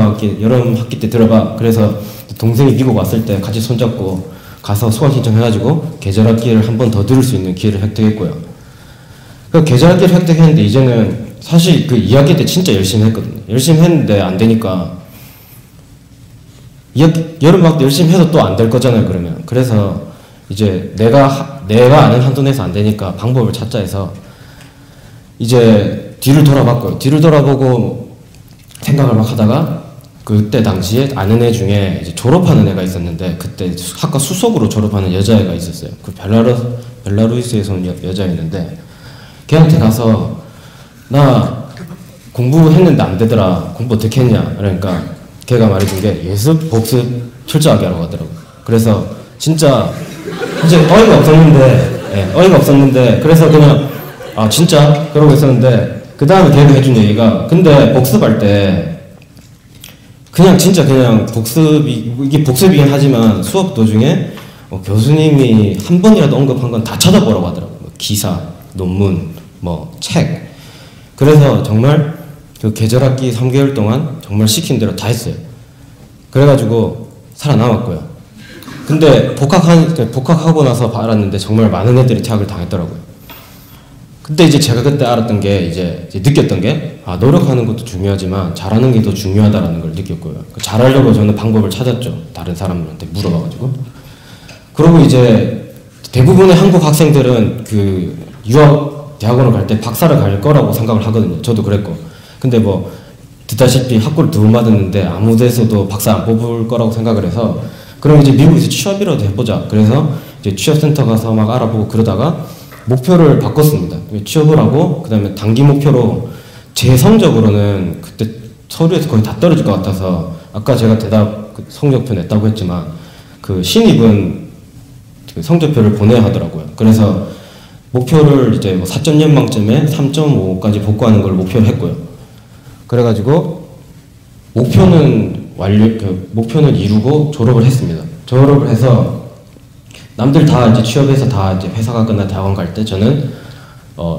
학기 때 들어봐. 그래서 동생이 미국 왔을 때 같이 손잡고 가서 수강 신청해가지고 계절학기를 한 번 더 들을 수 있는 기회를 획득했고요. 그 계절학기를 획득했는데 이제는 사실 그 2학기 때 진짜 열심히 했거든요. 열심히 했는데 안 되니까 여름방학 때 열심히 해도 또 안 될 거잖아요. 그러면 그래서 이제 내가 아는 한도 내에서 안 되니까 방법을 찾자 해서 이제 뒤를 돌아봤고요. 뒤를 돌아보고 생각을 막 하다가 그때 당시에 아는 애 중에 이제 졸업하는 애가 있었는데 그때 학과 수석으로 졸업하는 여자애가 있었어요. 그 벨라루스에서 온 여자였는데 걔한테 가서 나 공부했는데 안 되더라. 공부 어떻게 했냐? 그러니까 걔가 말해준 게 예습, 복습 철저하게 하라고 하더라고. 그래서 진짜 어이가 없었는데 그래서 그냥 아 진짜 그러고 있었는데 그 다음에 걔가 해준 얘기가 근데 복습할 때 그냥 진짜 그냥 이게 복습이긴 하지만 수업 도중에 교수님이 한 번이라도 언급한 건 다 쳐다보라고 하더라고. 뭐 기사, 논문, 뭐 책. 그래서 정말 그 계절학기 3개월 동안 정말 시킨 대로 다 했어요. 그래가지고 살아남았고요. 근데 복학하고 나서 알았는데 정말 많은 애들이 퇴학을 당했더라고요. 근데 이제 제가 그때 알았던 게 이제 느꼈던 게 노력하는 것도 중요하지만 잘하는 게 더 중요하다라는 걸 느꼈고요. 잘하려고 저는 방법을 찾았죠. 다른 사람들한테 물어봐가지고. 그리고 이제 대부분의 한국 학생들은 그 유학 대학원을 갈 때 박사를 갈 거라고 생각을 하거든요. 저도 그랬고. 근데 뭐 듣다시피 학고를 2번 받았는데 아무 데서도 박사 안 뽑을 거라고 생각을 해서 그럼 이제 미국에서 취업이라도 해보자. 그래서 이제 취업센터 가서 막 알아보고 그러다가 목표를 바꿨습니다. 취업을 하고 그 다음에 단기 목표로 제 성적으로는 그때 서류에서 거의 다 떨어질 것 같아서 아까 제가 대답 성적표 냈다고 했지만 그 신입은 그 성적표를 보내야 하더라고요. 그래서 목표를 이제 뭐 4점 연망점에 3.5까지 복구하는 걸 목표로 했고요. 그래가지고 목표는 이루고 졸업을 했습니다. 졸업을 해서 남들 다 이제 취업해서 다 이제 회사가 끝나 대학원 갈 때 저는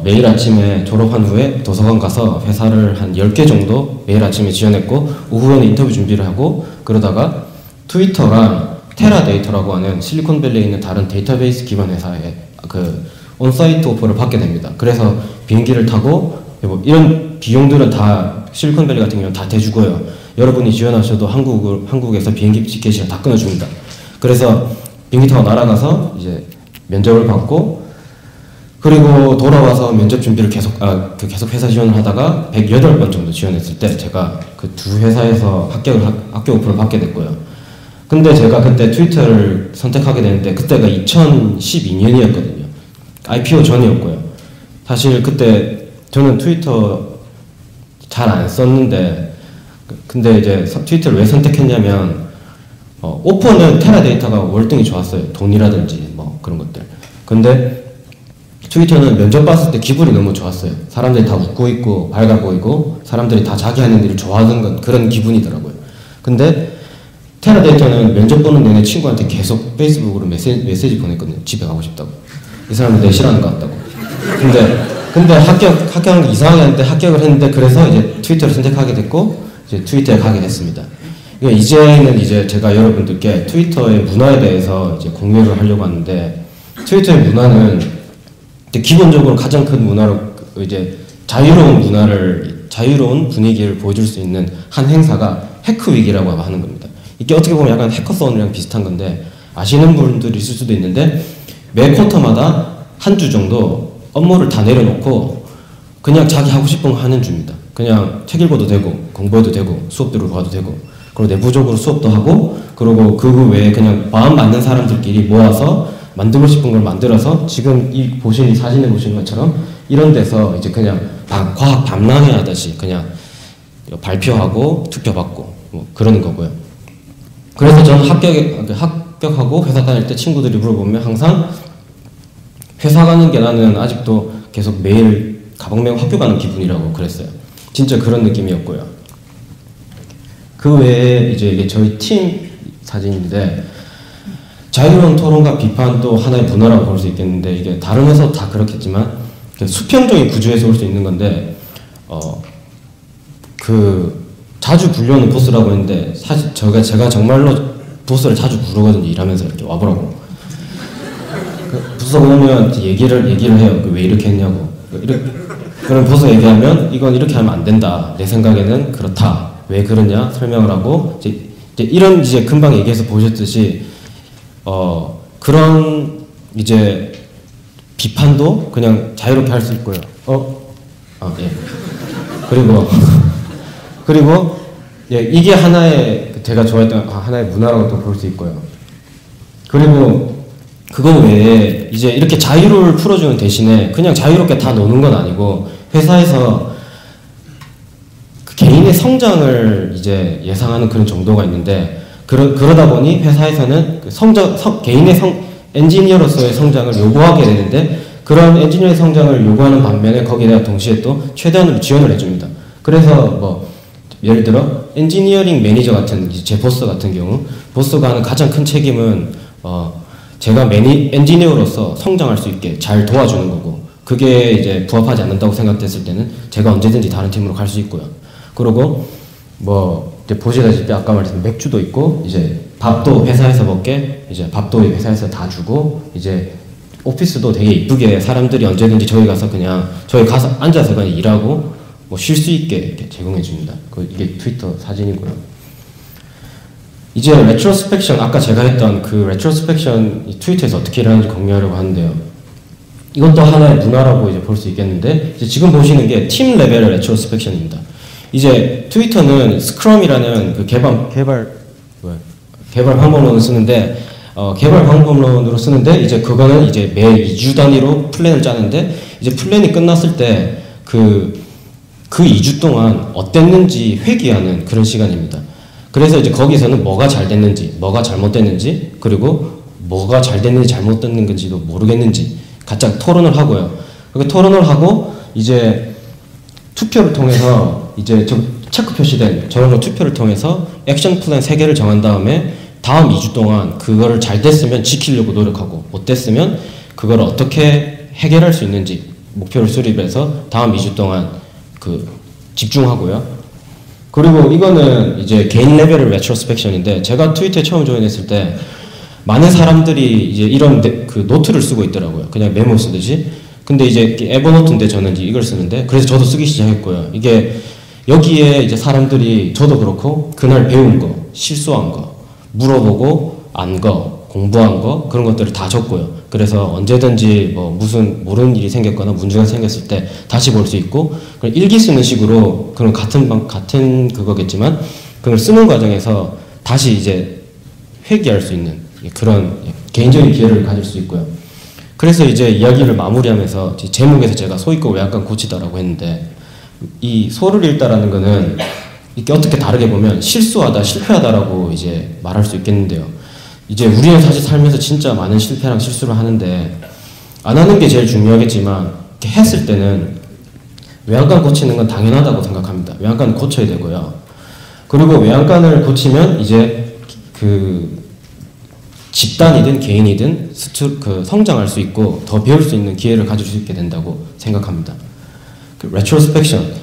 매일 아침에 졸업한 후에 도서관 가서 회사를 한 10개 정도 매일 아침에 지원했고 오후에는 인터뷰 준비를 하고 그러다가 트위터랑 테라데이터라고 하는 실리콘밸리에 있는 다른 데이터베이스 기반 회사에 그 온사이트 오퍼를 받게 됩니다. 그래서 비행기를 타고 뭐 이런 비용들은 다 실리콘밸리 같은 경우는 다 대주고요. 여러분이 지원하셔도 한국에서 비행기 티켓이 다 끊어줍니다. 그래서 비행기 타고 날아가서 이제 면접을 받고 그리고 돌아와서 면접 준비를 계속 회사 지원을 하다가 108번 정도 지원했을 때 제가 그 두 회사에서 합격 오퍼를 받게 됐고요. 근데 제가 그때 트위터를 선택하게 됐는데 그때가 2012년이었거든요. IPO 전이었고요. 사실 그때 저는 트위터 잘 안 썼는데 근데 이제 트위터를 왜 선택했냐면 오퍼는 테라데이터가 월등히 좋았어요. 돈이라든지 뭐 그런 것들. 근데 트위터는 면접 봤을 때 기분이 너무 좋았어요. 사람들이 다 웃고 있고 밝아 보이고 사람들이 다 자기 하는 일을 좋아하는 건 그런 기분이더라고요. 근데 테라데이터는 면접 보는 내내 친구한테 계속 페이스북으로 메시지 보냈거든요. 집에 가고 싶다고. 이 사람은 내 싫어하는 것 같다고. 근데 합격한 게 이상하게 하는데 합격을 했는데 그래서 이제 트위터를 선택하게 됐고 이제 트위터에 가게 됐습니다. 그러니까 이제는 이제 제가 여러분들께 트위터의 문화에 대해서 이제 공유를 하려고 하는데 트위터의 문화는 기본적으로 가장 큰 문화로 이제 자유로운 분위기를 보여줄 수 있는 한 행사가 해크위기라고 하는 겁니다. 이게 어떻게 보면 약간 해커썬이랑 비슷한 건데 아시는 분들이 있을 수도 있는데 매 쿼터마다 한 주 정도 업무를 다 내려놓고 그냥 자기 하고 싶은 거 하는 주입니다. 그냥 책 읽어도 되고 공부해도 되고 수업 들어가도 되고 그리고 내부적으로 수업도 하고 그리고 그 외에 그냥 마음 맞는 사람들끼리 모아서 만들고 싶은 걸 만들어서 지금 사진에 보시는 것처럼 이런 데서 이제 그냥 과학 밤랑회 하듯이 그냥 발표하고 투표받고 뭐 그러는 거고요. 그래서 저는 합격하고 회사 다닐 때 친구들이 물어보면 항상 회사 가는 게 나는 아직도 계속 매일 가방 메고 학교 가는 기분이라고 그랬어요. 진짜 그런 느낌이었고요. 그 외에 이제 이게 저희 팀 사진인데 자유로운 토론과 비판도 하나의 문화라고 볼 수 있겠는데 이게 다른 회사도 다 그렇겠지만 수평적인 구조에서 올 수 있는 건데 자주 불려오는 보스라고 했는데 사실 제가 정말로 보스를 자주 부르거든요. 일하면서 이렇게 와보라고. 부서가 오면 얘기를 해요. 왜 이렇게 했냐고. 그럼 보스가 얘기하면 이건 이렇게 하면 안 된다. 내 생각에는 그렇다. 왜 그러냐 설명을 하고 이제 이런 이제 금방 얘기해서 보셨듯이 그런 이제 비판도 그냥 자유롭게 할 수 있고요. 예. 그리고 예, 이게 하나의 제가 좋아했던 하나의 문화라고 또 볼 수 있고요. 그리고 그거 외에 이제 이렇게 자유를 풀어주는 대신에 그냥 자유롭게 다 노는 건 아니고 회사에서 그 개인의 성장을 이제 예상하는 그런 정도가 있는데 그러다 보니 회사에서는 그 개인의 엔지니어로서의 성장을 요구하게 되는데 그런 엔지니어의 성장을 요구하는 반면에 거기에다 동시에 또 최대한으로 지원을 해줍니다. 그래서 뭐 예를 들어 엔지니어링 매니저 같은 제 보스 같은 경우 보스가 하는 가장 큰 책임은 제가 엔지니어로서 성장할 수 있게 잘 도와주는 거고 그게 이제 부합하지 않는다고 생각됐을 때는 제가 언제든지 다른 팀으로 갈 수 있고요. 그리고 뭐 이제 보시다시피 아까 말했던 맥주도 있고 이제 밥도 회사에서 먹게 이제 밥도 회사에서 다 주고 이제 오피스도 되게 이쁘게 사람들이 언제든지 저희 가서 앉아서 그냥 일하고 뭐 쉴 수 있게 이렇게 제공해 줍니다. 이게 트위터 사진이고요. 이제 레트로스펙션 아까 제가 했던 그 레트로스펙션 트위터에서 어떻게 일하는지 공유하려고 하는데요. 이것도 하나의 문화라고 이제 볼 수 있겠는데 이제 지금 보시는 게 팀 레벨의 레트로스펙션입니다. 이제 트위터는 스크럼이라는 그 개발 방법론을 쓰는데 개발 방법론으로 쓰는데 이제 그거는 이제 매 2주 단위로 플랜을 짜는데 이제 플랜이 끝났을 때 그 2주 동안 어땠는지 회귀하는 그런 시간입니다. 그래서 이제 거기서는 뭐가 잘 됐는지, 뭐가 잘못됐는지, 그리고 뭐가 잘 됐는지 잘못됐는지도 모르겠는지 가장 토론을 하고요. 그렇게 토론을 하고 이제 투표를 통해서 이제 체크 표시된 저런 투표를 통해서 액션 플랜 3개를 정한 다음에 다음 2주 동안 그거를 잘 됐으면 지키려고 노력하고 못 됐으면 그걸 어떻게 해결할 수 있는지 목표를 수립해서 다음 2주 동안 집중하고요. 그리고 이거는 이제 개인 레벨의 레트로스펙션인데 제가 트위터에 처음 조인했을 때 많은 사람들이 이제 이런 그 노트를 쓰고 있더라고요. 그냥 메모 쓰듯이. 근데 이제 에버노트인데 저는 이제 이걸 쓰는데 그래서 저도 쓰기 시작했고요. 이게 여기에 이제 사람들이 저도 그렇고 그날 배운 거, 실수한 거, 물어보고 안 거, 공부한 거 그런 것들을 다 적고요. 그래서 언제든지 뭐 무슨 모르는 일이 생겼거나 문제가 생겼을 때 다시 볼 수 있고 일기 쓰는 식으로 그런 같은 그거겠지만 그걸 쓰는 과정에서 다시 이제 회귀할 수 있는 그런 개인적인 기회를 가질 수 있고요. 그래서 이제 이야기를 마무리하면서 제목에서 제가 소 읽고 외양간 고치다라고 했는데 이 소를 읽다라는 거는 이게 어떻게 다르게 보면 실수하다, 실패하다라고 이제 말할 수 있겠는데요. 이제 우리는 사실 살면서 진짜 많은 실패랑 실수를 하는데 안 하는 게 제일 중요하겠지만 이렇게 했을 때는 외양간 고치는 건 당연하다고 생각합니다. 외양간은 고쳐야 되고요. 그리고 외양간을 고치면 이제 그 집단이든 개인이든 성장할 수 있고 더 배울 수 있는 기회를 가질 수 있게 된다고 생각합니다. 레트로스펙션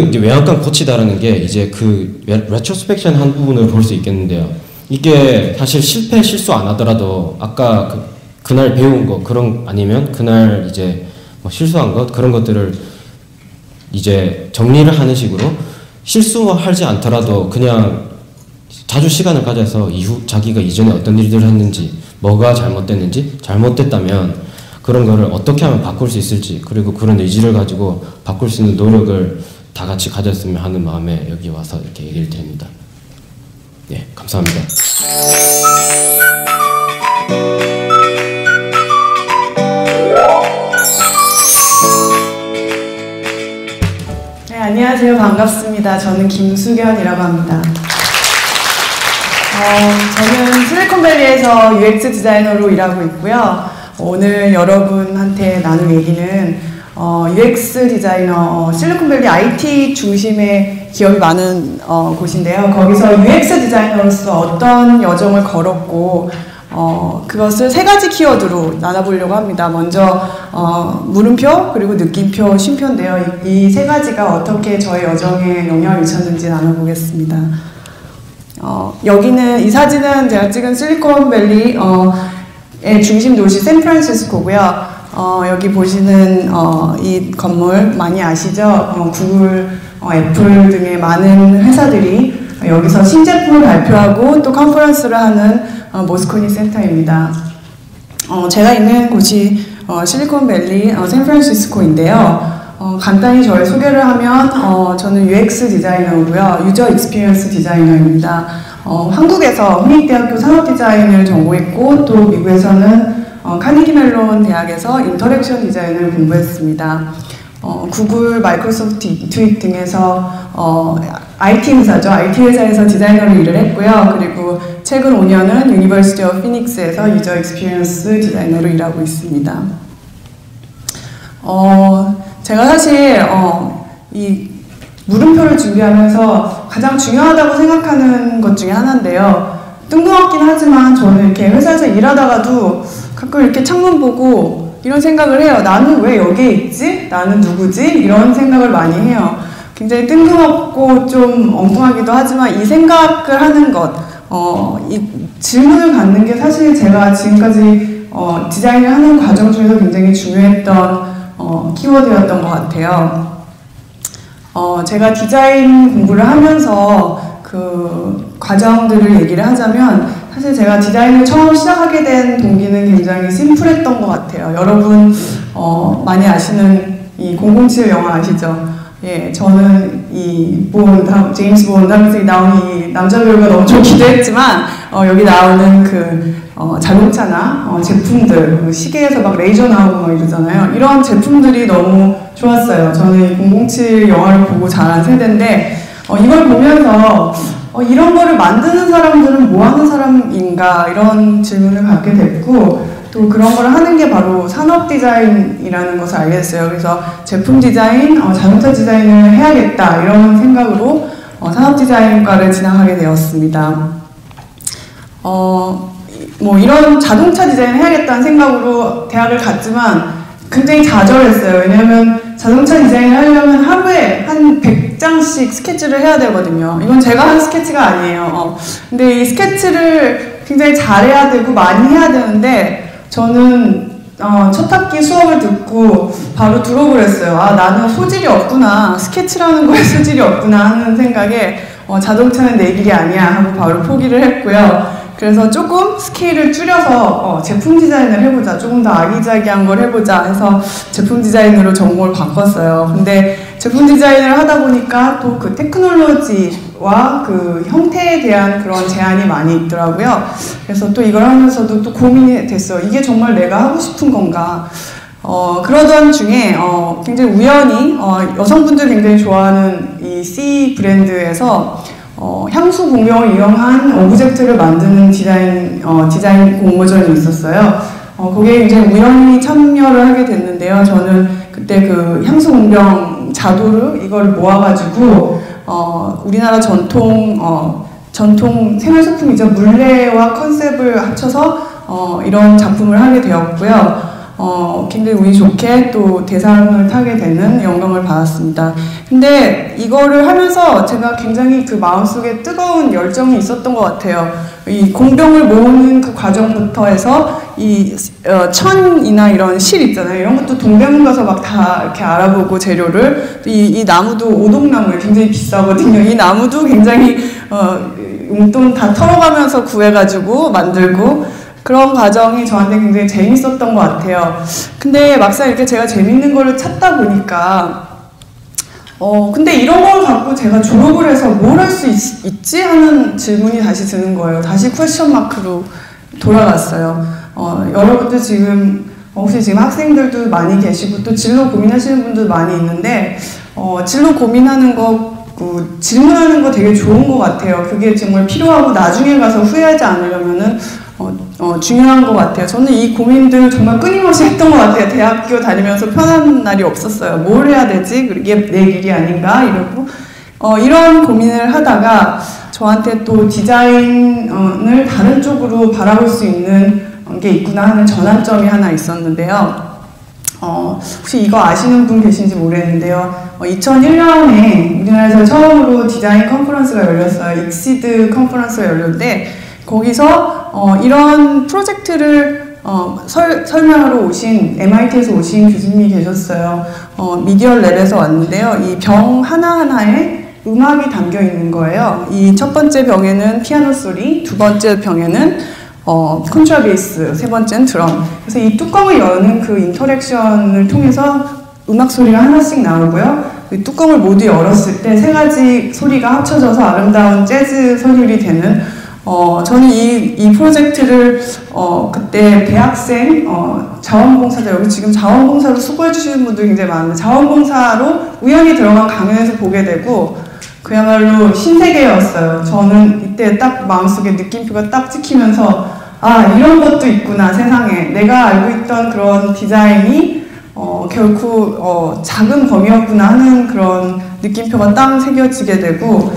이제 외양간 고치다라는 게 이제 그 레트로스펙션 한 부분을 볼 수 있겠는데요. 이게 사실 실수 안 하더라도 아까 그날 배운 거 아니면 그날 이제 뭐 실수한 것 그런 것들을 이제 정리를 하는 식으로 실수하지 않더라도 그냥 자주 시간을 가져서 자기가 이전에 어떤 일들을 했는지 뭐가 잘못됐는지 잘못됐다면 그런 거를 어떻게 하면 바꿀 수 있을지 그리고 그런 의지를 가지고 바꿀 수 있는 노력을 다 같이 가졌으면 하는 마음에 여기 와서 이렇게 얘기를 드립니다. 네, 감사합니다. 네, 안녕하세요. 반갑습니다. 저는 김수견이라고 합니다. 저는 실리콘밸리에서 UX 디자이너로 일하고 있고요. 오늘 여러분한테 나눌 얘기는 UX 디자이너, 실리콘밸리 IT 중심의 기업이 많은 곳인데요. 거기서 UX 디자이너로서 어떤 여정을 걸었고 그것을 3가지 키워드로 나눠보려고 합니다. 먼저 물음표, 그리고 느낌표, 쉼표인데요. 이 3가지가 어떻게 저의 여정에 영향을 미쳤는지 나눠보겠습니다. 여기는 이 사진은 제가 찍은 실리콘밸리의 중심 도시 샌프란시스코고요. 여기 보시는 이 건물 많이 아시죠? 구글, 애플 등의 많은 회사들이 여기서 신제품을 발표하고 또 컨퍼런스를 하는 모스코니 센터입니다. 제가 있는 곳이 실리콘밸리 샌프란시스코인데요. 간단히 저의 소개를 하면 저는 UX 디자이너고요. 유저 익스피리언스 디자이너입니다. 한국에서 홍익대학교 산업디자인을 전공했고 또 미국에서는 카네기 멜론 대학에서 인터랙션 디자인을 공부했습니다. 구글, 마이크로소프트, 인투잇 등에서 IT 회사죠. IT 회사에서 디자이너로 일을 했고요. 그리고 최근 5년은 유니버시티 오브 피닉스에서 유저 익스피리언스 디자이너로 일하고 있습니다. 제가 사실 이 물음표를 준비하면서 가장 중요하다고 생각하는 것 중에 하나인데요. 뜬금없긴 하지만 저는 이렇게 회사에서 일하다가도 가끔 이렇게 창문 보고 이런 생각을 해요. 나는 왜 여기에 있지? 나는 누구지? 이런 생각을 많이 해요. 굉장히 뜬금없고 좀 엉뚱하기도 하지만 이 생각을 하는 것, 이 질문을 갖는 게 사실 제가 지금까지 디자인을 하는 과정 중에서 굉장히 중요했던 키워드였던 것 같아요. 제가 디자인 공부를 하면서 그 과정들을 얘기를 하자면 사실 제가 디자인을 처음 시작하게 된 동기는 굉장히 심플했던 것 같아요. 여러분 많이 아시는 이 007 영화 아시죠? 예, 저는 이 제임스 본드 하면서 나오는 이 남자 배우가 너무 좀 기대했지만 여기 나오는 그 자동차나 제품들, 그 시계에서 막 레이저 나오고 막 이러잖아요. 이런 제품들이 너무 좋았어요. 저는 007 영화를 보고 자란 세대인데 이걸 보면서 이런 거를 만드는 사람들은 뭐 하는 사람인가 이런 질문을 갖게 됐고 또 그런 걸 하는 게 바로 산업 디자인이라는 것을 알게 됐어요. 그래서 제품 디자인, 자동차 디자인을 해야겠다 이런 생각으로 산업 디자인과를 진학하게 되었습니다. 뭐 이런 자동차 디자인을 해야겠다는 생각으로 대학을 갔지만 굉장히 좌절했어요. 왜냐하면 자동차 디자인을 하려면 하루에 한 100장씩 스케치를 해야 되거든요. 이건 제가 한 스케치가 아니에요. 근데 이 스케치를 굉장히 잘해야 되고 많이 해야 되는데 저는 첫 학기 수업을 듣고 바로 들어버렸어요. 아, 나는 소질이 없구나. 스케치라는 거에 소질이 없구나 하는 생각에 자동차는 내 길이 아니야 하고 바로 포기를 했고요. 그래서 조금 스케일을 줄여서 제품 디자인을 해보자. 조금 더 아기자기한 걸 해보자 해서 제품 디자인으로 전공을 바꿨어요. 근데 제품 디자인을 하다 보니까 또 그 테크놀로지와 그 형태에 대한 그런 제한이 많이 있더라고요. 그래서 또 이걸 하면서도 또 고민이 됐어요. 이게 정말 내가 하고 싶은 건가? 그러던 중에 굉장히 우연히 여성분들 굉장히 좋아하는 이 C 브랜드에서 향수 공명을 이용한 오브젝트를 만드는 디자인 공모전이 있었어요. 거기에 굉장히 우연히 참여를 하게 됐는데요. 저는 그때 그 향수 공명 자도를 이걸 모아가지고 우리나라 전통 생활소품이죠. 물레와 컨셉을 합쳐서 이런 작품을 하게 되었고요. 굉장히 운이 좋게 또 대상을 타게 되는 영광을 받았습니다. 근데 이거를 하면서 제가 굉장히 그 마음속에 뜨거운 열정이 있었던 것 같아요. 이 공병을 모으는 그 과정부터 해서 이 천이나 이런 실 있잖아요. 이런 것도 동대문 가서 막 다 이렇게 알아보고 재료를 이 나무도 오동나무에 굉장히 비싸거든요. 이 나무도 굉장히 용돈 다 털어가면서 구해가지고 만들고 그런 과정이 저한테 굉장히 재밌었던 것 같아요. 근데 막상 이렇게 제가 재밌는 거를 찾다 보니까 근데 이런 걸 갖고 제가 졸업을 해서 뭘 할 수 있지? 하는 질문이 다시 드는 거예요. 다시 퀘스천 마크로 돌아갔어요. 여러분들 지금 혹시 지금 학생들도 많이 계시고 또 진로 고민하시는 분들 많이 있는데 진로 고민하는 거 질문하는 거 되게 좋은 것 같아요. 그게 정말 필요하고 나중에 가서 후회하지 않으려면은 중요한 것 같아요. 저는 이 고민들 정말 끊임없이 했던 것 같아요. 대학교 다니면서 편한 날이 없었어요. 뭘 해야 되지? 이게 내 길이 아닌가? 이러고 이런 고민을 하다가 저한테 또 디자인을 다른 쪽으로 바라볼 수 있는 게 있구나 하는 전환점이 하나 있었는데요. 혹시 이거 아시는 분 계신지 모르겠는데요. 2001년에 우리나라에서 처음으로 디자인 컨퍼런스가 열렸어요. 익시드 컨퍼런스가 열렸는데 거기서 이런 프로젝트를 설명하러 오신 MIT에서 오신 교수님이 계셨어요. 미디어 랩에서 왔는데요. 이 병 하나하나에 음악이 담겨 있는 거예요. 이 첫 번째 병에는 피아노 소리, 두 번째 병에는 콘트라베이스, 세 번째는 드럼. 그래서 이 뚜껑을 여는 그 인터랙션을 통해서 음악 소리가 하나씩 나오고요. 그 뚜껑을 모두 열었을 때 세 가지 소리가 합쳐져서 아름다운 재즈 선율이 되는 저는 이 프로젝트를 그때 대학생 자원봉사자, 여기 지금 자원봉사로 수고해 주시는 분들이 굉장히 많은데 자원봉사로 우연히 들어간 강연에서 보게 되고 그야말로 신세계였어요. 저는 이때 딱 마음속에 느낌표가 딱 찍히면서 아, 이런 것도 있구나 세상에. 내가 알고 있던 그런 디자인이 결코 작은 범위였구나 하는 그런 느낌표가 딱 새겨지게 되고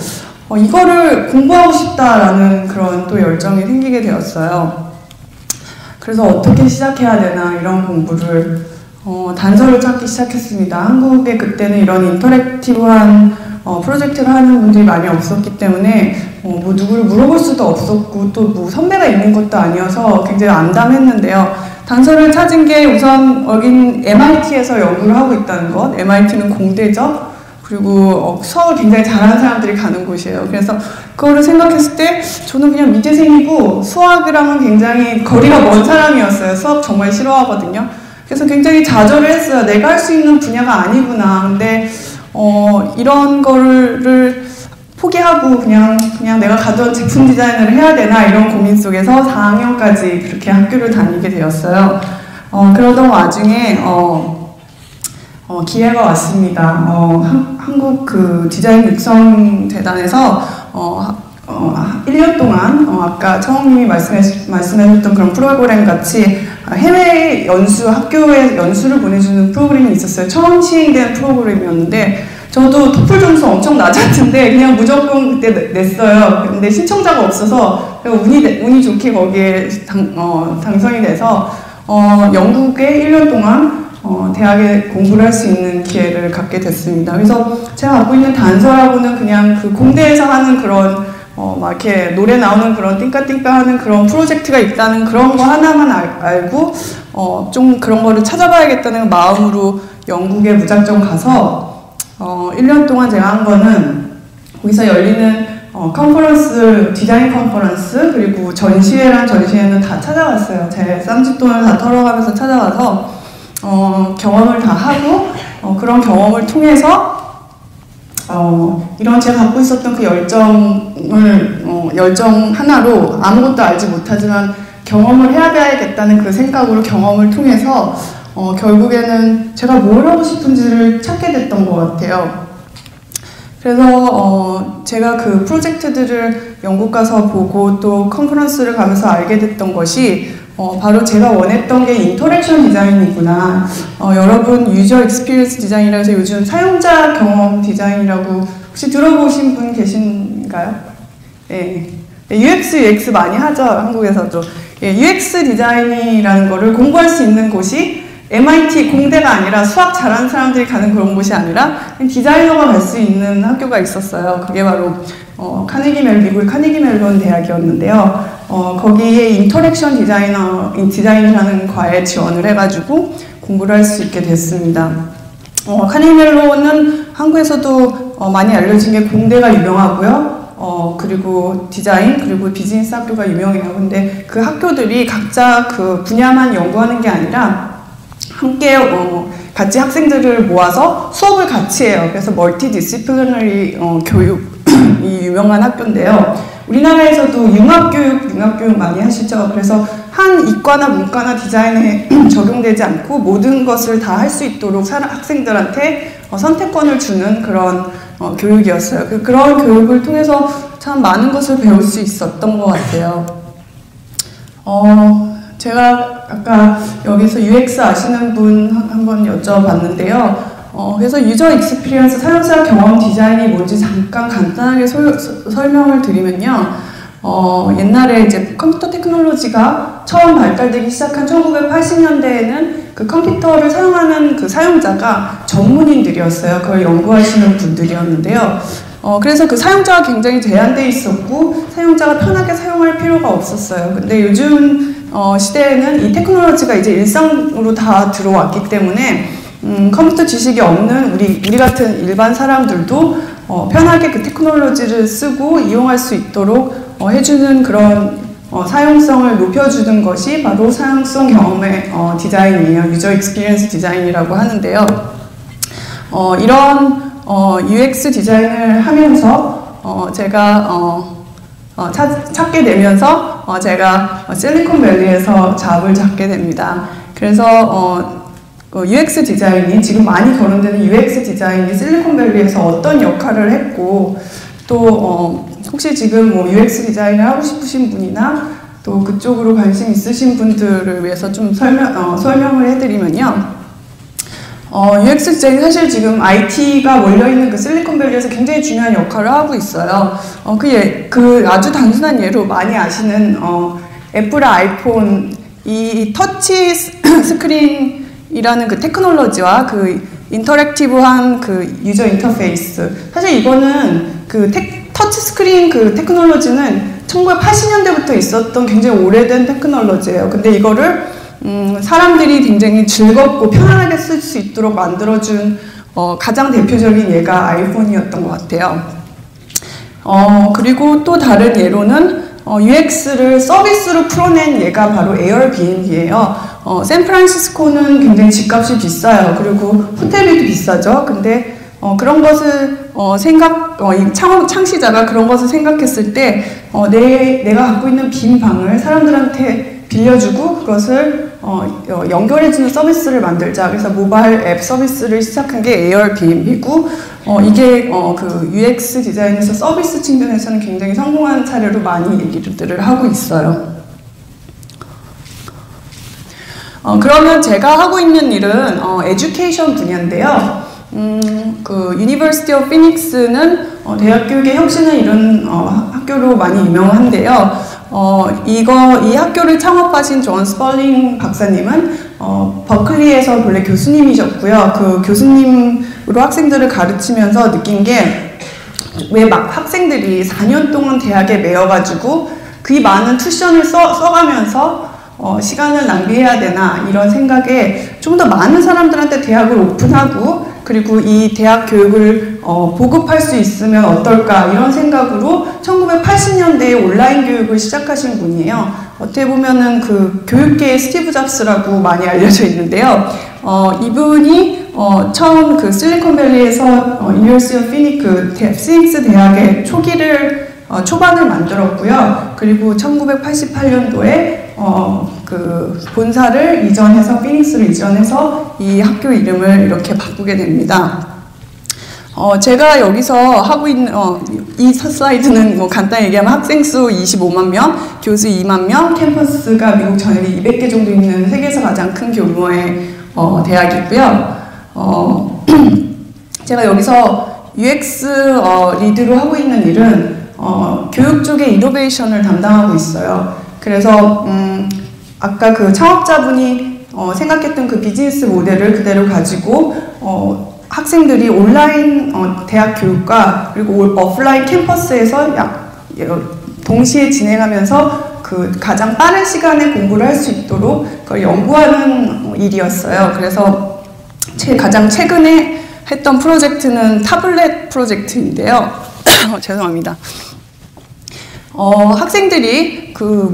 이거를 공부하고 싶다라는 그런 또 열정이 생기게 되었어요. 그래서 어떻게 시작해야 되나 이런 공부를 단서를 찾기 시작했습니다. 한국에 그때는 이런 인터랙티브한 프로젝트를 하는 분들이 많이 없었기 때문에 뭐 누구를 물어볼 수도 없었고 또 뭐 선배가 있는 것도 아니어서 굉장히 암담했는데요. 단서를 찾은 게 우선 여긴 MIT에서 연구를 하고 있다는 것. MIT는 공대죠. 그리고 수학을 굉장히 잘하는 사람들이 가는 곳이에요. 그래서 그거를 생각했을 때 저는 그냥 미대생이고 수학이랑은 굉장히 거리가 먼 사람이었어요. 수학 정말 싫어하거든요. 그래서 굉장히 좌절을 했어요. 내가 할 수 있는 분야가 아니구나. 근데 이런 거를 포기하고 그냥 내가 가던 제품 디자인을 해야 되나 이런 고민 속에서 4학년까지 그렇게 학교를 다니게 되었어요. 그러던 와중에 기회가 왔습니다. 한국 그 디자인 육성재단에서 1년 동안 아까 청홍님이 말씀해주셨던 그런 프로그램 같이 해외 연수, 학교에 연수를 보내주는 프로그램이 있었어요. 처음 시행된 프로그램이었는데 저도 토플 점수 엄청 낮았는데 그냥 무조건 그때 냈어요. 근데 신청자가 없어서 운이 좋게 거기에 당선이 돼서 영국에 1년 동안 대학에 공부를 할 수 있는 기회를 갖게 됐습니다. 그래서 제가 갖고 있는 단서라고는 그냥 그 공대에서 하는 그런 막 이렇게 노래 나오는 그런 띵까띵까 하는 그런 프로젝트가 있다는 그런 거 하나만 알고 좀 그런 거를 찾아봐야겠다는 마음으로 영국에 무작정 가서 1년 동안 제가 한 거는 거기서 열리는 컨퍼런스, 디자인 컨퍼런스 그리고 전시회랑 전시회는 다 찾아갔어요. 제 쌈짓돈을 다 털어가면서 찾아가서 경험을 다 하고 그런 경험을 통해서 이런 제가 갖고 있었던 그 열정 하나로 아무것도 알지 못하지만 경험을 해야겠다는 그 생각으로 경험을 통해서 결국에는 제가 뭘 하고 싶은지를 찾게 됐던 것 같아요. 그래서 제가 그 프로젝트들을 영국 가서 보고 또 컨퍼런스를 가면서 알게 됐던 것이 바로 제가 원했던 게 인터랙션 디자인이구나. 여러분 유저 익스피리언스 디자인이라고 해서 요즘 사용자 경험 디자인이라고 혹시 들어보신 분 계신가요? 예. UX, UX 많이 하죠. 한국에서도. 예, UX 디자인이라는 거를 공부할 수 있는 곳이 MIT 공대가 아니라 수학 잘하는 사람들이 가는 그런 곳이 아니라 디자이너가 갈 수 있는 학교가 있었어요. 그게 바로 미국의 카네기 멜론 대학이었는데요. 거기에 인터랙션 디자인이라는 과에 지원을 해가지고 공부를 할 수 있게 됐습니다. 카네기 멜론은 한국에서도 많이 알려진 게 공대가 유명하고요. 그리고 디자인, 그리고 비즈니스 학교가 유명해요. 근데 그 학교들이 각자 그 분야만 연구하는 게 아니라 함께 같이 학생들을 모아서 수업을 같이 해요. 그래서 멀티 디시플리너리 교육이 유명한 학교인데요. 우리나라에서도 융합교육 많이 하시죠. 그래서 한 이과나 문과나 디자인에 적용되지 않고 모든 것을 다 할 수 있도록 학생들한테 선택권을 주는 그런 교육이었어요. 그런 교육을 통해서 참 많은 것을 배울 수 있었던 것 같아요. 제가 아까 여기서 UX 아시는 분 한번 여쭤봤는데요. 그래서 유저 익스피리언스 사용자 경험 디자인이 뭔지 잠깐 간단하게 설명을 드리면요. 옛날에 이제 컴퓨터 테크놀로지가 처음 발달되기 시작한 1980년대에는 그 컴퓨터를 사용하는 그 사용자가 전문인들이었어요. 그걸 연구하시는 분들이었는데요. 그래서 그 사용자가 굉장히 제한되어 있었고 사용자가 편하게 사용할 필요가 없었어요. 근데 요즘 시대에는 이 테크놀로지가 이제 일상으로 다 들어왔기 때문에 컴퓨터 지식이 없는 우리 같은 일반 사람들도 편하게 그 테크놀로지를 쓰고 이용할 수 있도록 해주는 그런 사용성을 높여주는 것이 바로 사용성 경험의 디자인이에요. 유저 익스피리언스 디자인이라고 하는데요. 이런 UX 디자인을 하면서 제가 찾게 되면서 제가 실리콘밸리에서 잡을 잡게 됩니다. 그래서 UX 디자인이 지금 많이 거론되는 UX 디자인이 실리콘밸리에서 어떤 역할을 했고 또 혹시 지금 뭐 UX 디자인을 하고 싶으신 분이나 또 그쪽으로 관심 있으신 분들을 위해서 좀 설명을 해드리면요. UX 디자인이 사실 지금 IT가 몰려있는 그 실리콘밸리에서 굉장히 중요한 역할을 하고 있어요. 그 아주 단순한 예로 많이 아시는 애플의 아이폰 이 터치 스크린이라는 그 테크놀로지와 그 인터랙티브한 그 유저 인터페이스, 사실 이거는 그 터치 스크린 그 테크놀로지는 1980년대부터 있었던 굉장히 오래된 테크놀로지예요. 근데 이거를 사람들이 굉장히 즐겁고 편안하게 쓸 수 있도록 만들어준 가장 대표적인 예가 아이폰이었던 것 같아요. 그리고 또 다른 예로는 UX를 서비스로 풀어낸 예가 바로 에어비앤비예요. 샌프란시스코는 굉장히 집값이 비싸요. 그리고 호텔비도 비싸죠. 근데 그런 것을 창시자가 그런 것을 생각했을 때 내가 갖고 있는 빈 방을 사람들한테 빌려주고 그것을 연결해주는 서비스를 만들자. 그래서 모바일 앱 서비스를 시작한 게 에어비앤비고 이게 그 UX 디자인에서 서비스 측면에서는 굉장히 성공한 사례로 많이 얘기들을 하고 있어요. 그러면 제가 하고 있는 일은 에듀케이션 분야인데요. 그 유니버시티 오브 피닉스는 대학 교육의 혁신을 이룬 학교로 많이 유명한데요. 이 학교를 창업하신 존 스펄링 박사님은 버클리에서 본래 교수님이셨고요. 그 교수님으로 학생들을 가르치면서 느낀 게 왜 막 학생들이 4년 동안 대학에 매여가지고 그 많은 투션을 써가면서 시간을 낭비해야 되나 이런 생각에 좀 더 많은 사람들한테 대학을 오픈하고 그리고 이 대학 교육을 보급할 수 있으면 어떨까 이런 생각으로 1980년대에 온라인 교육을 시작하신 분이에요. 어떻게 보면은 그 교육계의 스티브 잡스라고 많이 알려져 있는데요. 이분이 처음 그 실리콘밸리에서 유니버시티 오브 피닉스 대학의 초반을 만들었고요. 그리고 1988년도에 그 본사를 이전해서 피닉스로 이전해서 이 학교 이름을 이렇게 바꾸게 됩니다. 제가 여기서 하고 있는 이 슬라이드는 뭐 간단히 얘기하면 학생 수 25만 명, 교수 2만 명, 캠퍼스가 미국 전역에 200개 정도 있는 세계에서 가장 큰 규모의 대학이고요. 제가 여기서 UX 리드로 하고 있는 일은 교육 쪽의 이노베이션을 담당하고 있어요. 그래서 아까 그 창업자분이 생각했던 그 비즈니스 모델을 그대로 가지고 학생들이 온라인 대학 교육과 그리고 오프라인 캠퍼스에서 동시에 진행하면서 그 가장 빠른 시간에 공부를 할 수 있도록 그걸 연구하는 일이었어요. 그래서 가장 최근에 했던 프로젝트는 타블렛 프로젝트인데요. 죄송합니다. 학생들이 그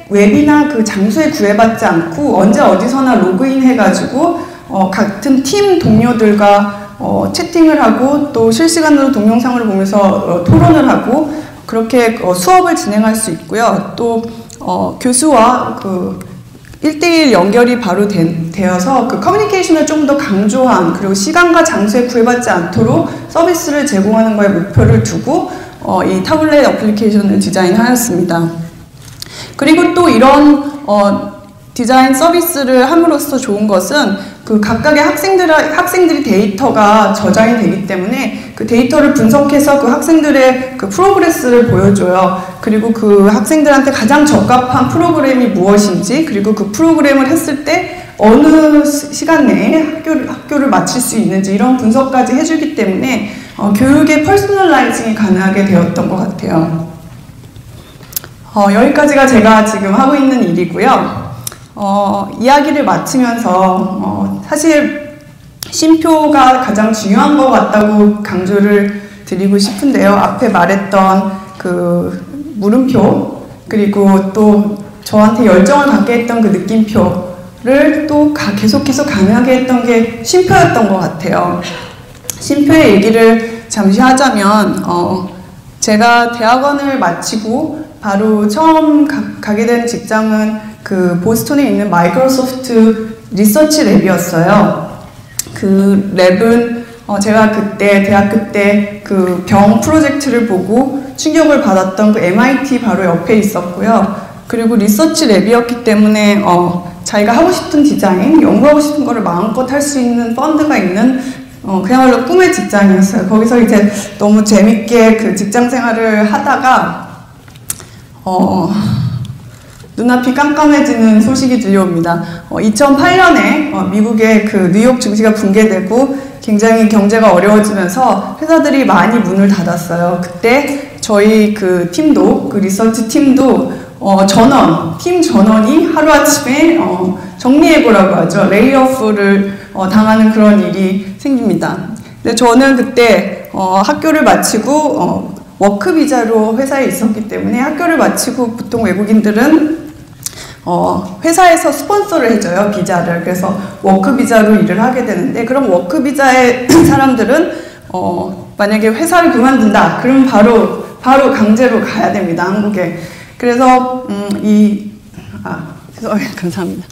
웹이나 그 장소에 구애받지 않고 언제 어디서나 로그인 해가지고 같은 팀 동료들과 채팅을 하고 또 실시간으로 동영상을 보면서 토론을 하고 그렇게 수업을 진행할 수 있고요. 또 교수와 그 1대1 연결이 바로 되어서 그 커뮤니케이션을 좀 더 강조한 그리고 시간과 장소에 구애받지 않도록 서비스를 제공하는 거에 목표를 두고 이 타블렛 어플리케이션을 디자인하였습니다. 그리고 또 이런 디자인 서비스를 함으로써 좋은 것은 그 각각의 학생들이 데이터가 저장이 되기 때문에 그 데이터를 분석해서 그 학생들의 그 프로그레스를 보여줘요. 그리고 그 학생들한테 가장 적합한 프로그램이 무엇인지 그리고 그 프로그램을 했을 때 어느 시간 내에 학교를 마칠 수 있는지 이런 분석까지 해주기 때문에 교육의 퍼스널라이징이 가능하게 되었던 것 같아요. 여기까지가 제가 지금 하고 있는 일이고요. 이야기를 마치면서 사실 쉼표가 가장 중요한 것 같다고 강조를 드리고 싶은데요. 앞에 말했던 그 물음표 그리고 또 저한테 열정을 갖게 했던 그 느낌표를 또 계속해서 가능하게 했던 게 쉼표였던 것 같아요. 쉼표의 얘기를 잠시 하자면 제가 대학원을 마치고 바로 처음 가게 된 직장은 그 보스턴에 있는 마이크로소프트 리서치 랩이었어요. 그 랩은 제가 그때 대학교 때 그 병 프로젝트를 보고 충격을 받았던 그 MIT 바로 옆에 있었고요. 그리고 리서치 랩이었기 때문에 자기가 하고 싶은 디자인, 연구하고 싶은 거를 마음껏 할 수 있는 펀드가 있는 그야말로 꿈의 직장이었어요. 거기서 이제 너무 재밌게 그 직장 생활을 하다가 눈앞이 깜깜해지는 소식이 들려옵니다. 2008년에 미국의 그 뉴욕 증시가 붕괴되고 굉장히 경제가 어려워지면서 회사들이 많이 문을 닫았어요. 그때 저희 그 팀도, 그 리서치 팀도 팀 전원이 하루아침에 정리해보라고 하죠. 레이오프를 당하는 그런 일이 생깁니다. 근데 저는 그때 학교를 마치고 워크비자로 회사에 있었기 때문에 학교를 마치고 보통 외국인들은 회사에서 스폰서를 해줘요, 비자를. 그래서 워크비자로 일을 하게 되는데, 그럼 워크비자의 사람들은 만약에 회사를 그만둔다, 그럼 바로 강제로 가야 됩니다, 한국에. 그래서 감사합니다.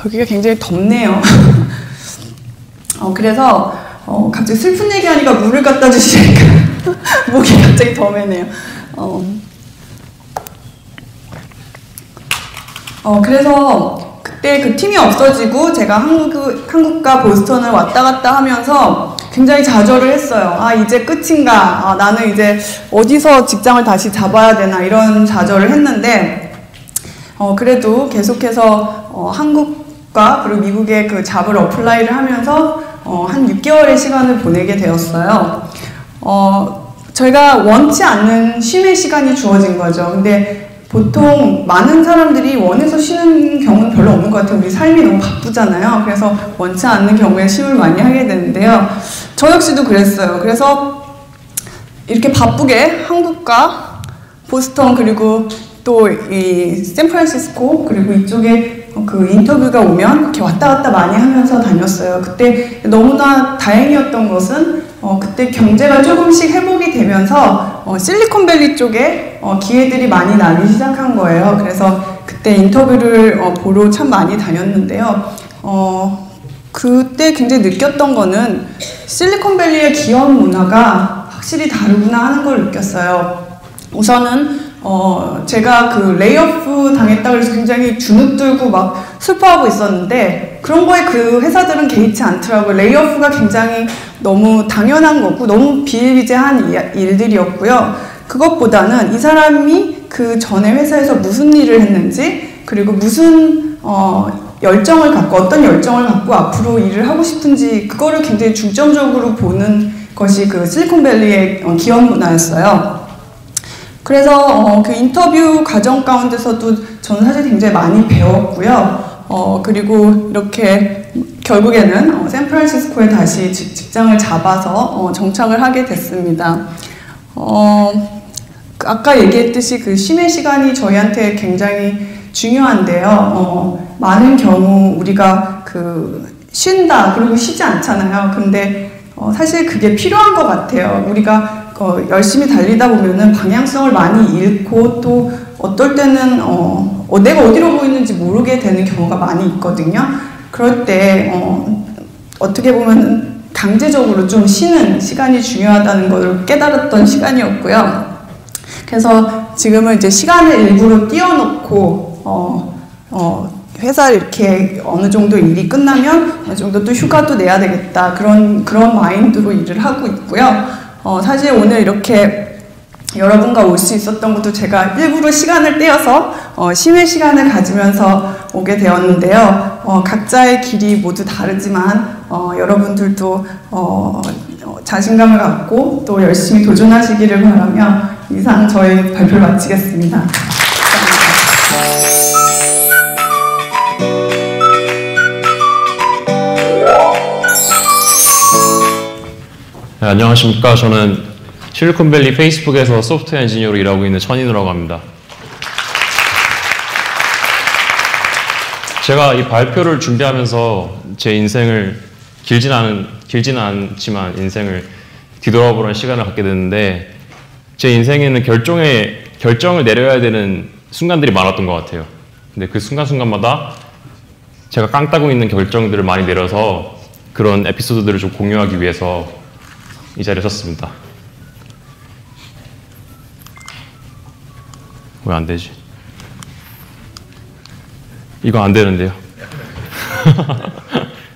여기가 굉장히 덥네요. 그래서 갑자기 슬픈 얘기하니까 물을 갖다 주시니까 목이 갑자기 덤해네요. 그래서 그때 그 팀이 없어지고 제가 한국과 보스턴을 왔다 갔다 하면서 굉장히 좌절을 했어요. 이제 끝인가? 나는 이제 어디서 직장을 다시 잡아야 되나? 이런 좌절을 했는데, 그래도 계속해서 한국과 그리고 미국의 그 잡을 어플라이를 하면서 한 6개월의 시간을 보내게 되었어요. 저희가 원치 않는 쉼의 시간이 주어진 거죠. 근데 보통 많은 사람들이 원해서 쉬는 경우는 별로 없는 것 같아요. 우리 삶이 너무 바쁘잖아요. 그래서 원치 않는 경우에 쉼을 많이 하게 되는데요. 저 역시도 그랬어요. 그래서 이렇게 바쁘게 한국과 보스턴 그리고 또 이 샌프란시스코 그리고 이쪽에 그 인터뷰가 오면 이렇게 왔다 갔다 많이 하면서 다녔어요. 그때 너무나 다행이었던 것은 그때 경제가 조금씩 회복이 되면서 실리콘밸리 쪽에 기회들이 많이 나기 시작한 거예요. 그래서 그때 인터뷰를 보러 참 많이 다녔는데요. 그때 굉장히 느꼈던 거는 실리콘밸리의 기업 문화가 확실히 다르구나 하는 걸 느꼈어요. 우선은 제가 그 레이오프 당했다고 해서 굉장히 주눅들고 막 슬퍼하고 있었는데 그런 거에 그 회사들은 개의치 않더라고요. 레이오프가 굉장히 너무 당연한 거고 너무 비일비재한 일들이었고요. 그것보다는 이 사람이 그 전에 회사에서 무슨 일을 했는지 그리고 무슨 열정을 갖고 어떤 열정을 갖고 앞으로 일을 하고 싶은지 그거를 굉장히 중점적으로 보는 것이 그 실리콘밸리의 기업 문화였어요. 그래서 그 인터뷰 과정 가운데서도 저는 사실 굉장히 많이 배웠고요. 그리고 이렇게 결국에는 샌프란시스코에 다시 직장을 잡아서 정착을 하게 됐습니다. 아까 얘기했듯이 그 쉼의 시간이 저희한테 굉장히 중요한데요. 많은 경우 우리가 그 쉰다 그리고 쉬지 않잖아요. 근데 사실 그게 필요한 것 같아요. 우리가 열심히 달리다 보면은 방향성을 많이 잃고 또 어떨 때는 내가 어디로 보이는지 모르게 되는 경우가 많이 있거든요. 그럴 때 어떻게 보면 강제적으로 좀 쉬는 시간이 중요하다는 걸 깨달았던 시간이었고요. 그래서 지금은 이제 시간을 일부러 띄워놓고 회사 이렇게 어느 정도 일이 끝나면 어느 정도 또 휴가도 내야 되겠다 그런 마인드로 일을 하고 있고요. 사실 오늘 이렇게 여러분과 올 수 있었던 것도 제가 일부러 시간을 떼어서 쉼의 시간을 가지면서 오게 되었는데요. 각자의 길이 모두 다르지만 여러분들도 자신감을 갖고 또 열심히 도전하시기를 바라며 이상 저희 발표를 마치겠습니다. 네, 안녕하십니까. 저는 실리콘밸리 페이스북에서 소프트웨어 엔지니어로 일하고 있는 천인우라고 합니다. 제가 이 발표를 준비하면서 제 인생을 길지는 않지만 인생을 뒤돌아보는 시간을 갖게 됐는데 제 인생에는 결정을 내려야 되는 순간들이 많았던 것 같아요. 근데 그 순간순간마다 제가 깡 따고 있는 결정들을 많이 내려서 그런 에피소드들을 좀 공유하기 위해서 이 자리에 섰습니다. 왜 안 되지? 이거 안 되는데요.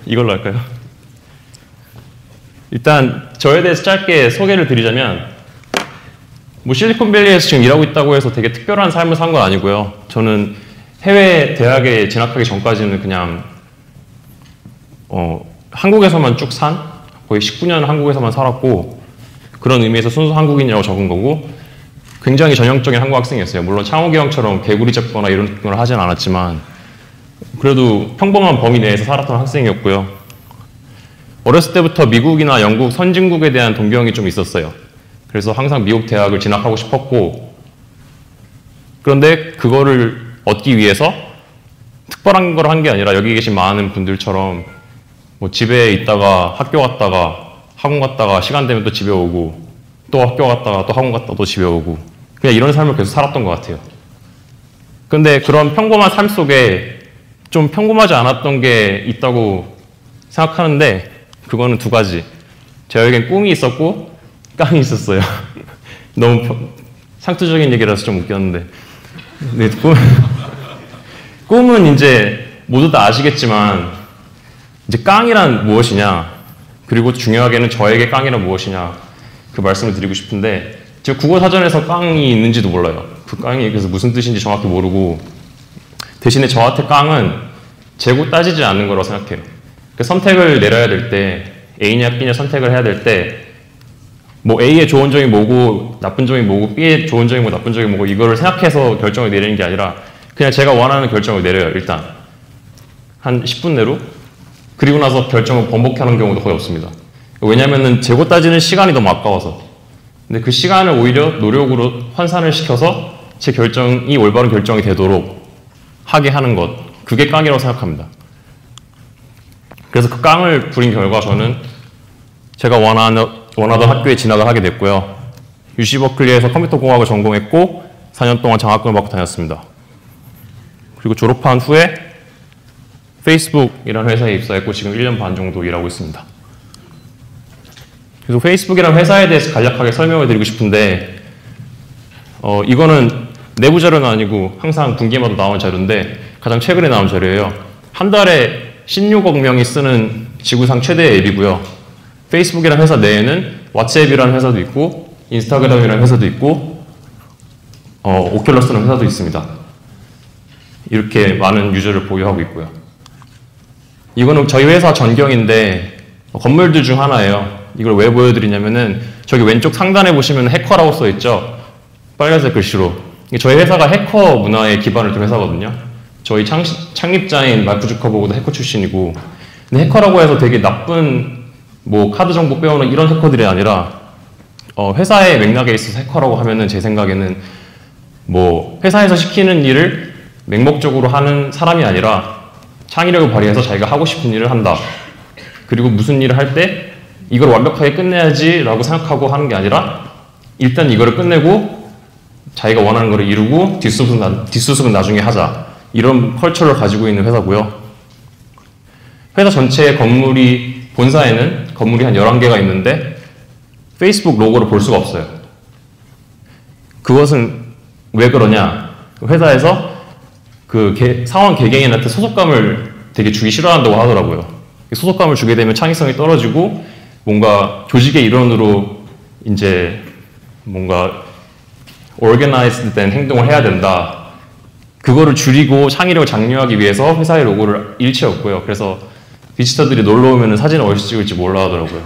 이걸로 할까요? 일단 저에 대해서 짧게 소개를 드리자면 뭐 실리콘밸리에서 지금 일하고 있다고 해서 되게 특별한 삶을 산 건 아니고요. 저는 해외 대학에 진학하기 전까지는 그냥 한국에서만 쭉 산 거의 19년 한국에서만 살았고 그런 의미에서 순수 한국인이라고 적은 거고 굉장히 전형적인 한국 학생이었어요. 물론 창욱이 형처럼 개구리 잡거나 이런 걸 하진 않았지만 그래도 평범한 범위 내에서 살았던 학생이었고요. 어렸을 때부터 미국이나 영국 선진국에 대한 동경이 좀 있었어요. 그래서 항상 미국 대학을 진학하고 싶었고 그런데 그거를 얻기 위해서 특별한 걸 한 게 아니라 여기 계신 많은 분들처럼 뭐 집에 있다가 학교 갔다가 학원 갔다가 시간 되면 또 집에 오고 또 학교 갔다가 또 학원 갔다가 또 집에 오고 그냥 이런 삶을 계속 살았던 것 같아요. 근데 그런 평범한 삶 속에 좀 평범하지 않았던 게 있다고 생각하는데 그거는 두 가지. 저에겐 꿈이 있었고 깡이 있었어요. 너무 상투적인 얘기라서 좀 웃겼는데 네, 꿈은 이제 모두 다 아시겠지만 이제 깡이란 무엇이냐 그리고 중요하게는 저에게 깡이란 무엇이냐 그 말씀을 드리고 싶은데 제가 국어사전에서 깡이 있는지도 몰라요. 그 깡이 그래서 무슨 뜻인지 정확히 모르고 대신에 저한테 깡은 재고 따지지 않는 거라고 생각해요. 그 선택을 내려야 될 때 A냐 B냐 선택을 해야 될 때 뭐 A의 좋은 점이 뭐고 나쁜 점이 뭐고 B의 좋은 점이 뭐고 나쁜 점이 뭐고 이거를 생각해서 결정을 내리는 게 아니라 그냥 제가 원하는 결정을 내려요. 일단 한 10분 내로 그리고 나서 결정을 번복하는 경우도 거의 없습니다. 왜냐면은 재고 따지는 시간이 너무 아까워서. 근데 그 시간을 오히려 노력으로 환산을 시켜서 제 결정이 올바른 결정이 되도록 하게 하는 것 그게 깡이라고 생각합니다. 그래서 그 깡을 부린 결과 저는 제가 원하던 학교에 진학을 하게 됐고요. UC 버클리에서 컴퓨터공학을 전공했고 4년 동안 장학금을 받고 다녔습니다. 그리고 졸업한 후에 페이스북이라는 회사에 입사했고 지금 1년 반 정도 일하고 있습니다. 그래서 페이스북이라는 회사에 대해서 간략하게 설명을 드리고 싶은데 이거는 내부 자료는 아니고 항상 분기마다 나오는 자료인데 가장 최근에 나온 자료예요. 한 달에 16억 명이 쓰는 지구상 최대의 앱이고요. 페이스북이라는 회사 내에는 왓츠앱이라는 회사도 있고 인스타그램이라는 회사도 있고 오큘러스라는 회사도 있습니다. 이렇게 많은 유저를 보유하고 있고요. 이거는 저희 회사 전경인데 건물들 중 하나예요. 이걸 왜 보여드리냐면은 저기 왼쪽 상단에 보시면 해커라고 써있죠. 빨간색 글씨로. 저희 회사가 해커 문화에 기반을 둔 회사거든요. 저희 창립자인 마크 주커버그도 해커 출신이고 근데 해커라고 해서 되게 나쁜 뭐 카드 정보 빼오는 이런 해커들이 아니라 회사의 맥락에 있어서 해커라고 하면은 제 생각에는 뭐 회사에서 시키는 일을 맹목적으로 하는 사람이 아니라 창의력을 발휘해서 자기가 하고 싶은 일을 한다. 그리고 무슨 일을 할 때 이걸 완벽하게 끝내야지 라고 생각하고 하는 게 아니라 일단 이거를 끝내고 자기가 원하는 거를 이루고 뒷수습은 나중에 하자. 이런 컬처를 가지고 있는 회사고요. 회사 전체의 본사에는 건물이 한 11개가 있는데 페이스북 로고를 볼 수가 없어요. 그것은 왜 그러냐? 회사에서 그 사원 개개인한테 소속감을 되게 주기 싫어한다고 하더라고요. 소속감을 주게 되면 창의성이 떨어지고 뭔가 조직의 일원으로 이제 뭔가 organized 된 행동을 해야 된다. 그거를 줄이고 창의력을 장려하기 위해서 회사의 로고를 일체였고요. 그래서 비지터들이 놀러 오면 사진을 어디서 찍을지 몰라 하더라고요.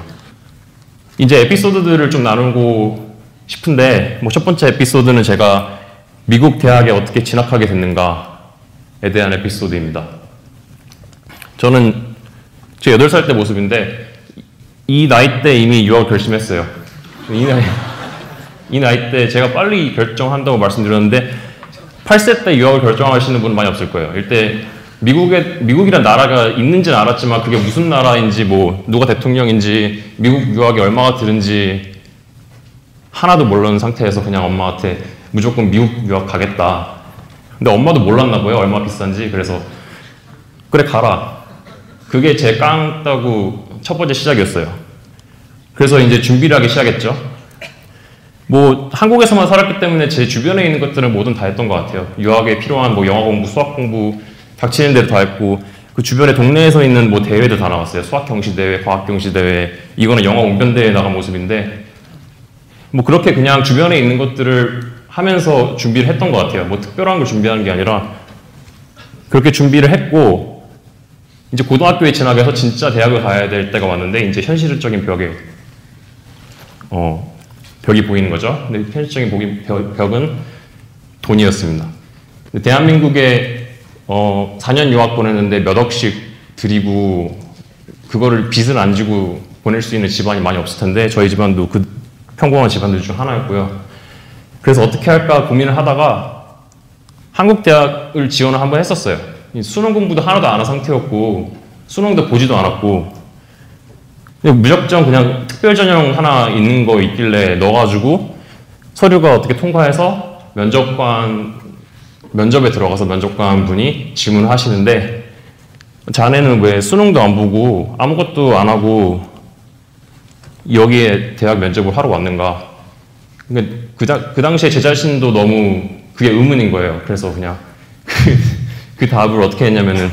이제 에피소드들을 좀 나누고 싶은데 뭐 첫 번째 에피소드는 제가 미국 대학에 어떻게 진학하게 됐는가에 대한 에피소드입니다. 저는 제 8살 때 모습인데 이 나이 때 이미 유학을 결심했어요. 이 나이 때 제가 빨리 결정한다고 말씀드렸는데 8세 때 유학을 결정하시는 분은 많이 없을 거예요. 이때 미국이란 나라가 있는지는 알았지만 그게 무슨 나라인지 뭐 누가 대통령인지 미국 유학이 얼마가 드는지 하나도 모르는 상태에서 그냥 엄마한테 무조건 미국 유학 가겠다. 근데 엄마도 몰랐나 봐요. 얼마 비싼지. 그래서 그래 가라. 그게 제 깡따구 첫 번째 시작이었어요. 그래서 이제 준비를 하기 시작했죠. 뭐 한국에서만 살았기 때문에 제 주변에 있는 것들은 뭐든 다 했던 것 같아요. 유학에 필요한 뭐 영어 공부, 수학 공부 닥치는 대로 다 했고 그 주변에 동네에서 있는 뭐 대회도 다 나왔어요. 수학 경시 대회, 과학 경시 대회. 이거는 영어 웅변 대회에 나간 모습인데 뭐 그렇게 그냥 주변에 있는 것들을 하면서 준비를 했던 것 같아요. 뭐 특별한 걸 준비하는 게 아니라 그렇게 준비를 했고 이제 고등학교에 진학해서 진짜 대학을 가야 될 때가 왔는데 이제 현실적인 벽이 보이는 거죠. 근데 현실적인 벽은 돈이었습니다. 대한민국에 4년 유학 보냈는데 몇 억씩 드리고 그거를 빚을 안 지고 보낼 수 있는 집안이 많이 없을 텐데 저희 집안도 그 평범한 집안들 중 하나였고요. 그래서 어떻게 할까 고민을 하다가 한국 대학을 지원을 한번 했었어요. 수능 공부도 하나도 안 한 상태였고 수능도 보지도 않았고 무작정 그냥 특별 전형 하나 있는 거 있길래 넣어가지고 서류가 어떻게 통과해서 면접에 들어가서 면접관 분이 질문을 하시는데 자네는 왜 수능도 안 보고 아무것도 안 하고 여기에 대학 면접을 하러 왔는가? 그 당시에 제 자신도 너무 그게 의문인 거예요. 그래서 그냥 그 답을 어떻게 했냐면은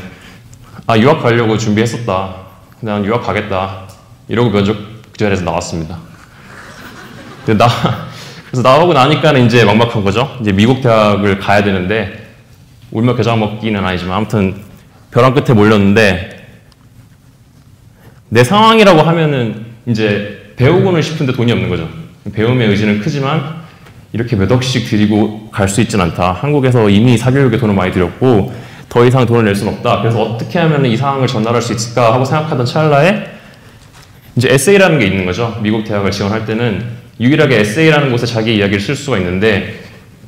유학 가려고 준비했었다. 난 유학 가겠다. 이러고 면접 그 자리에서 나왔습니다. 그래서 나오고 나니까는 이제 막막한 거죠. 이제 미국 대학을 가야 되는데 울며 겨자 먹기는 아니지만 아무튼 벼랑 끝에 몰렸는데 내 상황이라고 하면은 이제 배우고는 싶은데 돈이 없는 거죠. 배움의 의지는 크지만 이렇게 몇 억씩 드리고 갈 수 있진 않다. 한국에서 이미 사교육에 돈을 많이 들였고 더 이상 돈을 낼 수는 없다. 그래서 어떻게 하면 이 상황을 전달할 수 있을까 하고 생각하던 찰나에 이제 에세이라는 게 있는 거죠. 미국 대학을 지원할 때는 유일하게 에세이라는 곳에 자기 이야기를 쓸 수가 있는데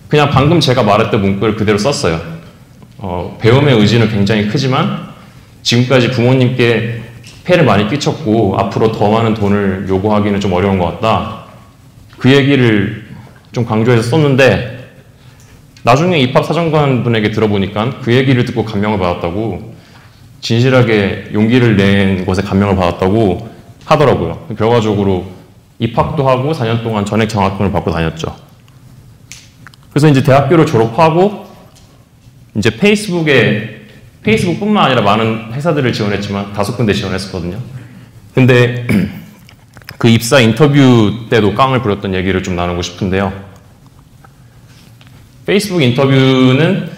그냥 방금 제가 말했던 문구를 그대로 썼어요. 배움의 의지는 굉장히 크지만 지금까지 부모님께 폐를 많이 끼쳤고 앞으로 더 많은 돈을 요구하기는 좀 어려운 것 같다. 그 얘기를 좀 강조해서 썼는데 나중에 입학사정관 분에게 들어보니까 그 얘기를 듣고 감명을 받았다고 진실하게 용기를 낸 것에 감명을 받았다고 하더라고요. 결과적으로 입학도 하고 4년 동안 전액 장학금을 받고 다녔죠. 그래서 이제 대학교를 졸업하고 이제 페이스북뿐만 아니라 많은 회사들을 지원했지만 5군데 지원했었거든요. 근데 그 입사 인터뷰 때도 깡을 부렸던 얘기를 좀 나누고 싶은데요. 페이스북 인터뷰는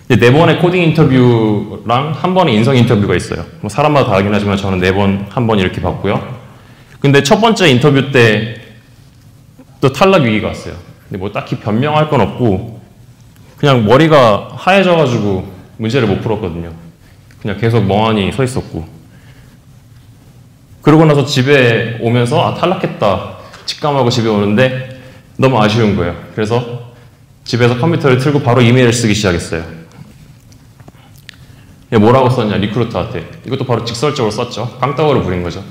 4번의 코딩 인터뷰랑 1번의 인성 인터뷰가 있어요. 뭐 사람마다 다르긴 하지만 저는 4번, 1번 이렇게 봤고요. 근데 첫 번째 인터뷰 때 또 탈락 위기가 왔어요. 근데 뭐 딱히 변명할 건 없고 그냥 머리가 하얘져가지고 문제를 못 풀었거든요. 그냥 계속 멍하니 서 있었고 그러고 나서 집에 오면서 탈락했다 직감하고 집에 오는데 너무 아쉬운 거예요. 그래서 집에서 컴퓨터를 틀고 바로 이메일을 쓰기 시작했어요. 뭐라고 썼냐, 리크루터한테. 이것도 바로 직설적으로 썼죠. 깡따구를 부린 거죠.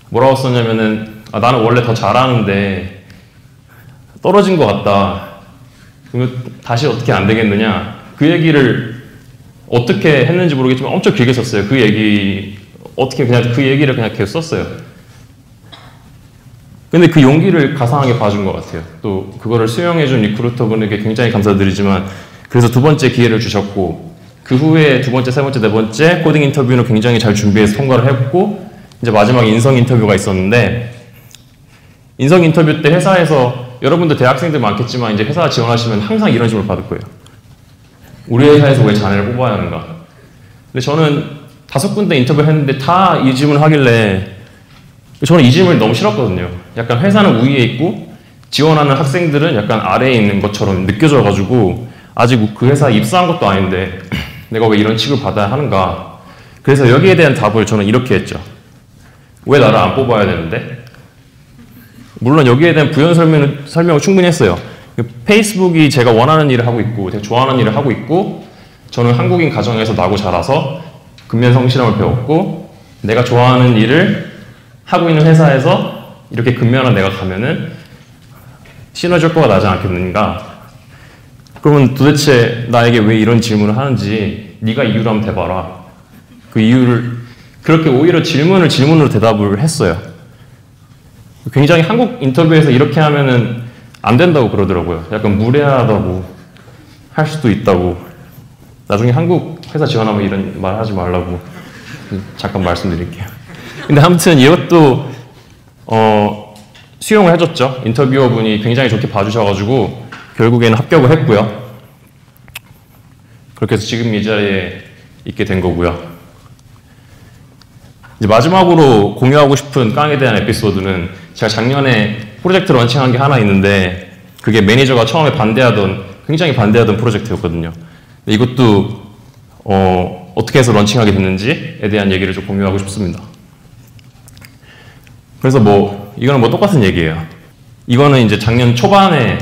뭐라고 썼냐면은 나는 원래 더 잘하는데 떨어진 것 같다. 그러면 다시 어떻게 안 되겠느냐. 그 얘기를 어떻게 했는지 모르겠지만 엄청 길게 썼어요. 그 얘기를 그냥 계속 썼어요. 근데 그 용기를 가상하게 봐준 것 같아요. 또 그거를 수용해준 리크루터 분에게 굉장히 감사드리지만 그래서 2번째 기회를 주셨고 그 후에 2번째, 3번째, 4번째 코딩 인터뷰는 굉장히 잘 준비해서 통과를 했고 이제 마지막 인성 인터뷰가 있었는데 인성 인터뷰 때 회사에서 여러분들 대학생들 많겠지만 이제 회사 지원하시면 항상 이런 질문을 받을 거예요. 우리 회사에서 왜 자네를 뽑아야 하는가? 근데 저는 5군데 인터뷰를 했는데 다 이 질문을 하길래 저는 이 질문이 너무 싫었거든요. 약간 회사는 위에 있고 지원하는 학생들은 약간 아래에 있는 것처럼 느껴져가지고 아직 그 회사에 입사한 것도 아닌데 내가 왜 이런 취급을 받아야 하는가. 그래서 여기에 대한 답을 저는 이렇게 했죠. 왜 나를 안 뽑아야 되는데? 물론 여기에 대한 부연 설명을 충분히 했어요. 페이스북이 제가 원하는 일을 하고 있고 제가 좋아하는 일을 하고 있고 저는 한국인 가정에서 나고 자라서 근면 성실함을 배웠고 내가 좋아하는 일을 하고 있는 회사에서 이렇게 근면한 내가 가면은 시너지 효과가 나지 않겠는가? 그러면 도대체 나에게 왜 이런 질문을 하는지 네가 이유를 한번 대봐라. 그 이유를 그렇게 오히려 질문으로 대답을 했어요. 굉장히 한국 인터뷰에서 이렇게 하면은 안 된다고 그러더라고요. 약간 무례하다고 할 수도 있다고. 나중에 한국 회사 지원하면 이런 말 하지 말라고 잠깐 말씀드릴게요. 근데 아무튼 이것도 수용을 해줬죠. 인터뷰어분이 굉장히 좋게 봐주셔가지고 결국에는 합격을 했고요. 그렇게 해서 지금 이 자리에 있게 된 거고요. 이제 마지막으로 공유하고 싶은 깡에 대한 에피소드는 제가 작년에 프로젝트 런칭한 게 하나 있는데 그게 매니저가 처음에 굉장히 반대하던 프로젝트였거든요. 이것도 어떻게 해서 런칭하게 됐는지에 대한 얘기를 좀 공유하고 싶습니다. 그래서 이거는 똑같은 얘기예요. 이거는 이제 작년 초반에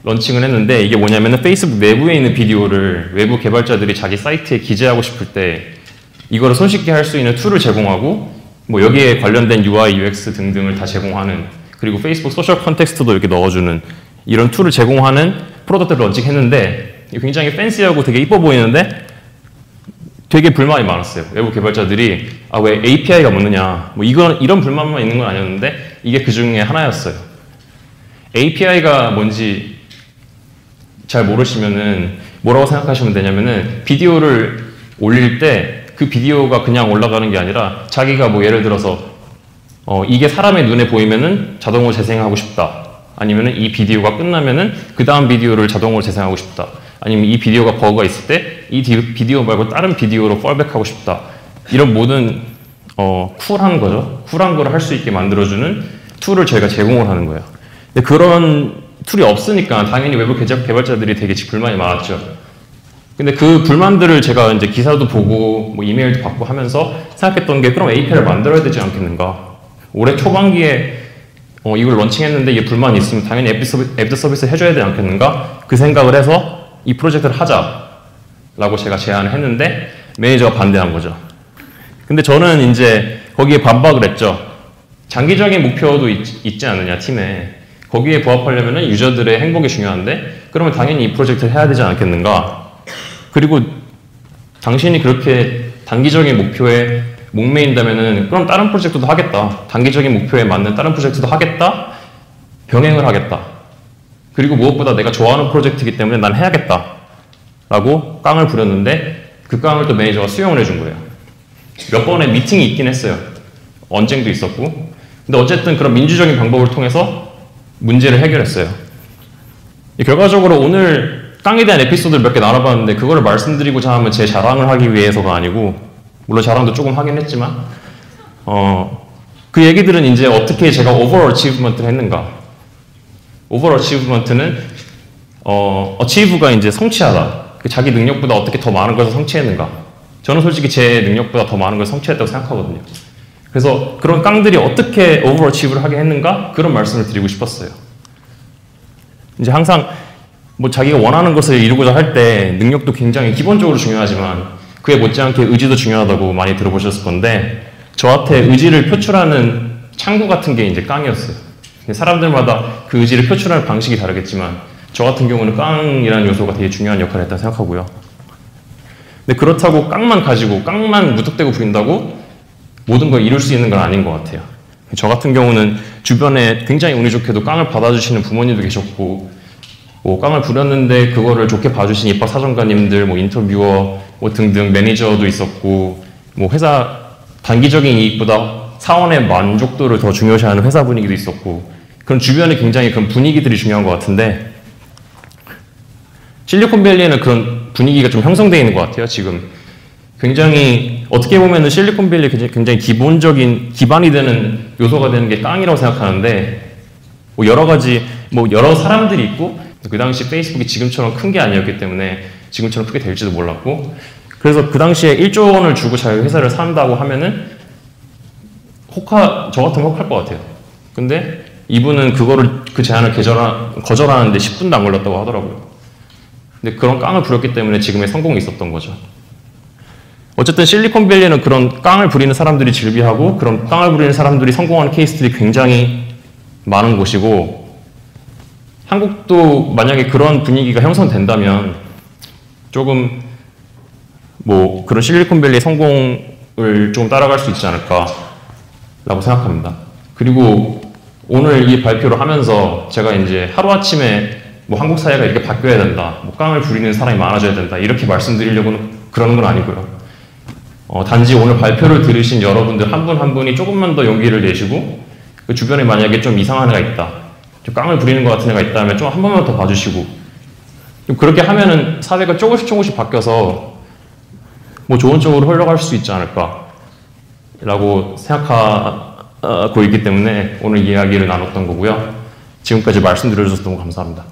런칭을 했는데 이게 뭐냐면은 페이스북 내부에 있는 비디오를 외부 개발자들이 자기 사이트에 기재하고 싶을 때 이거를 손쉽게 할 수 있는 툴을 제공하고 여기에 관련된 UI, UX 등등을 다 제공하는 그리고 페이스북 소셜 컨텍스트도 이렇게 넣어주는 이런 툴을 제공하는 프로덕트를 런칭했는데 굉장히 팬시하고 되게 이뻐 보이는데 되게 불만이 많았어요. 외부 개발자들이 왜 API가 뭐느냐 이런 불만만 있는 건 아니었는데 이게 그 중에 하나였어요. API가 뭔지 잘 모르시면은 뭐라고 생각하시면 되냐면은 비디오를 올릴 때 그 비디오가 그냥 올라가는 게 아니라 자기가 예를 들어서 이게 사람의 눈에 보이면은 자동으로 재생하고 싶다. 아니면은 이 비디오가 끝나면은 그 다음 비디오를 자동으로 재생하고 싶다. 아니면 이 비디오가 버그가 있을 때 이 비디오 말고 다른 비디오로 펄백하고 싶다. 이런 모든 쿨한 거를 할 수 있게 만들어주는 툴을 저희가 제공을 하는 거예요. 근데 그런 툴이 없으니까 당연히 외부 개발자들이 되게 불만이 많았죠. 근데 그 불만들을 제가 이제 기사도 보고 이메일도 받고 하면서 생각했던 게 그럼 API를 만들어야 되지 않겠는가. 올해 초반기에 이걸 런칭했는데 이게 불만이 있으면 당연히 앱 서비스 해줘야 되지 않겠는가. 그 생각을 해서 이 프로젝트를 하자라고 제가 제안을 했는데 매니저가 반대한 거죠. 근데 저는 이제 거기에 반박을 했죠. 장기적인 목표도 있지 않느냐 팀에. 거기에 부합하려면 유저들의 행복이 중요한데 그러면 당연히 이 프로젝트를 해야 되지 않겠는가. 그리고 당신이 그렇게 단기적인 목표에 목매인다면은 그럼 다른 프로젝트도 하겠다. 단기적인 목표에 맞는 다른 프로젝트도 하겠다. 병행을 하겠다. 그리고 무엇보다 내가 좋아하는 프로젝트이기 때문에 난 해야겠다. 라고 깡을 부렸는데 그 깡을 또 매니저가 수용을 해준 거예요. 몇 번의 미팅이 있긴 했어요. 언쟁도 있었고. 근데 어쨌든 그런 민주적인 방법을 통해서 문제를 해결했어요. 결과적으로 오늘 깡에 대한 에피소드를 몇 개 나눠봤는데 그거를 말씀드리고자 하면 제 자랑을 하기 위해서가 아니고 물론 자랑도 조금 하긴 했지만 그 얘기들은 이제 어떻게 제가 오버어치브먼트를 했는가. 오버어치브먼트는 achieve가 이제 성취하다. 자기 능력보다 어떻게 더 많은 것을 성취했는가. 저는 솔직히 제 능력보다 더 많은 걸 성취했다고 생각하거든요. 그래서 그런 깡들이 어떻게 오버어치브를 하게 했는가 그런 말씀을 드리고 싶었어요. 이제 항상 자기가 원하는 것을 이루고자 할 때 능력도 굉장히 기본적으로 중요하지만 그에 못지않게 의지도 중요하다고 많이 들어보셨을 건데 저한테 의지를 표출하는 창구 같은 게 이제 깡이었어요. 사람들마다 그 의지를 표출하는 방식이 다르겠지만 저 같은 경우는 깡이라는 요소가 되게 중요한 역할을 했다고 생각하고요. 근데 그렇다고 깡만 가지고 깡만 무턱대고 부린다고 모든 걸 이룰 수 있는 건 아닌 것 같아요. 저 같은 경우는 주변에 굉장히 운이 좋게도 깡을 받아주시는 부모님도 계셨고 깡을 부렸는데 그거를 좋게 봐주신 입학 사정관님들, 인터뷰어 등등 매니저도 있었고 회사 단기적인 이익보다 사원의 만족도를 더 중요시하는 회사 분위기도 있었고 그런 주변에 굉장히 그런 분위기들이 중요한 것 같은데 실리콘밸리에는 그런 분위기가 좀 형성되어 있는 것 같아요. 지금 굉장히 어떻게 보면은 실리콘밸리 굉장히 기본적인 기반이 되는 요소가 되는 게 깡이라고 생각하는데 여러 가지 여러 사람들이 있고 그 당시 페이스북이 지금처럼 큰 게 아니었기 때문에 지금처럼 크게 될지도 몰랐고 그래서 그 당시에 1조 원을 주고 자기 회사를 산다고 하면은 저 같으면 혹할 것 같아요. 근데 이분은 그 제안을 거절하는데 10분도 안 걸렸다고 하더라고요. 근데 그런 깡을 부렸기 때문에 지금의 성공이 있었던 거죠. 어쨌든 실리콘밸리는 그런 깡을 부리는 사람들이 즐비하고 그런 깡을 부리는 사람들이 성공하는 케이스들이 굉장히 많은 곳이고 한국도 만약에 그런 분위기가 형성된다면 조금 뭐 그런 실리콘밸리의 성공을 좀 따라갈 수 있지 않을까라고 생각합니다. 그리고 오늘 이 발표를 하면서 제가 이제 하루아침에 뭐 한국 사회가 이렇게 바뀌어야 된다, 뭐 깡을 부리는 사람이 많아져야 된다 이렇게 말씀드리려고는 그러는 건 아니고요. 단지 오늘 발표를 들으신 여러분들 한 분 한 분이 조금만 더 용기를 내시고 그 주변에 만약에 좀 이상한 애가 있다, 좀 깡을 부리는 것 같은 애가 있다면 좀 한 번만 더 봐주시고 좀 그렇게 하면은 사회가 조금씩 바뀌어서 뭐 좋은 쪽으로 흘러갈 수 있지 않을까라고 생각하고 있기 때문에 오늘 이야기를 나눴던 거고요. 지금까지 말씀드려주셔서 너무 감사합니다.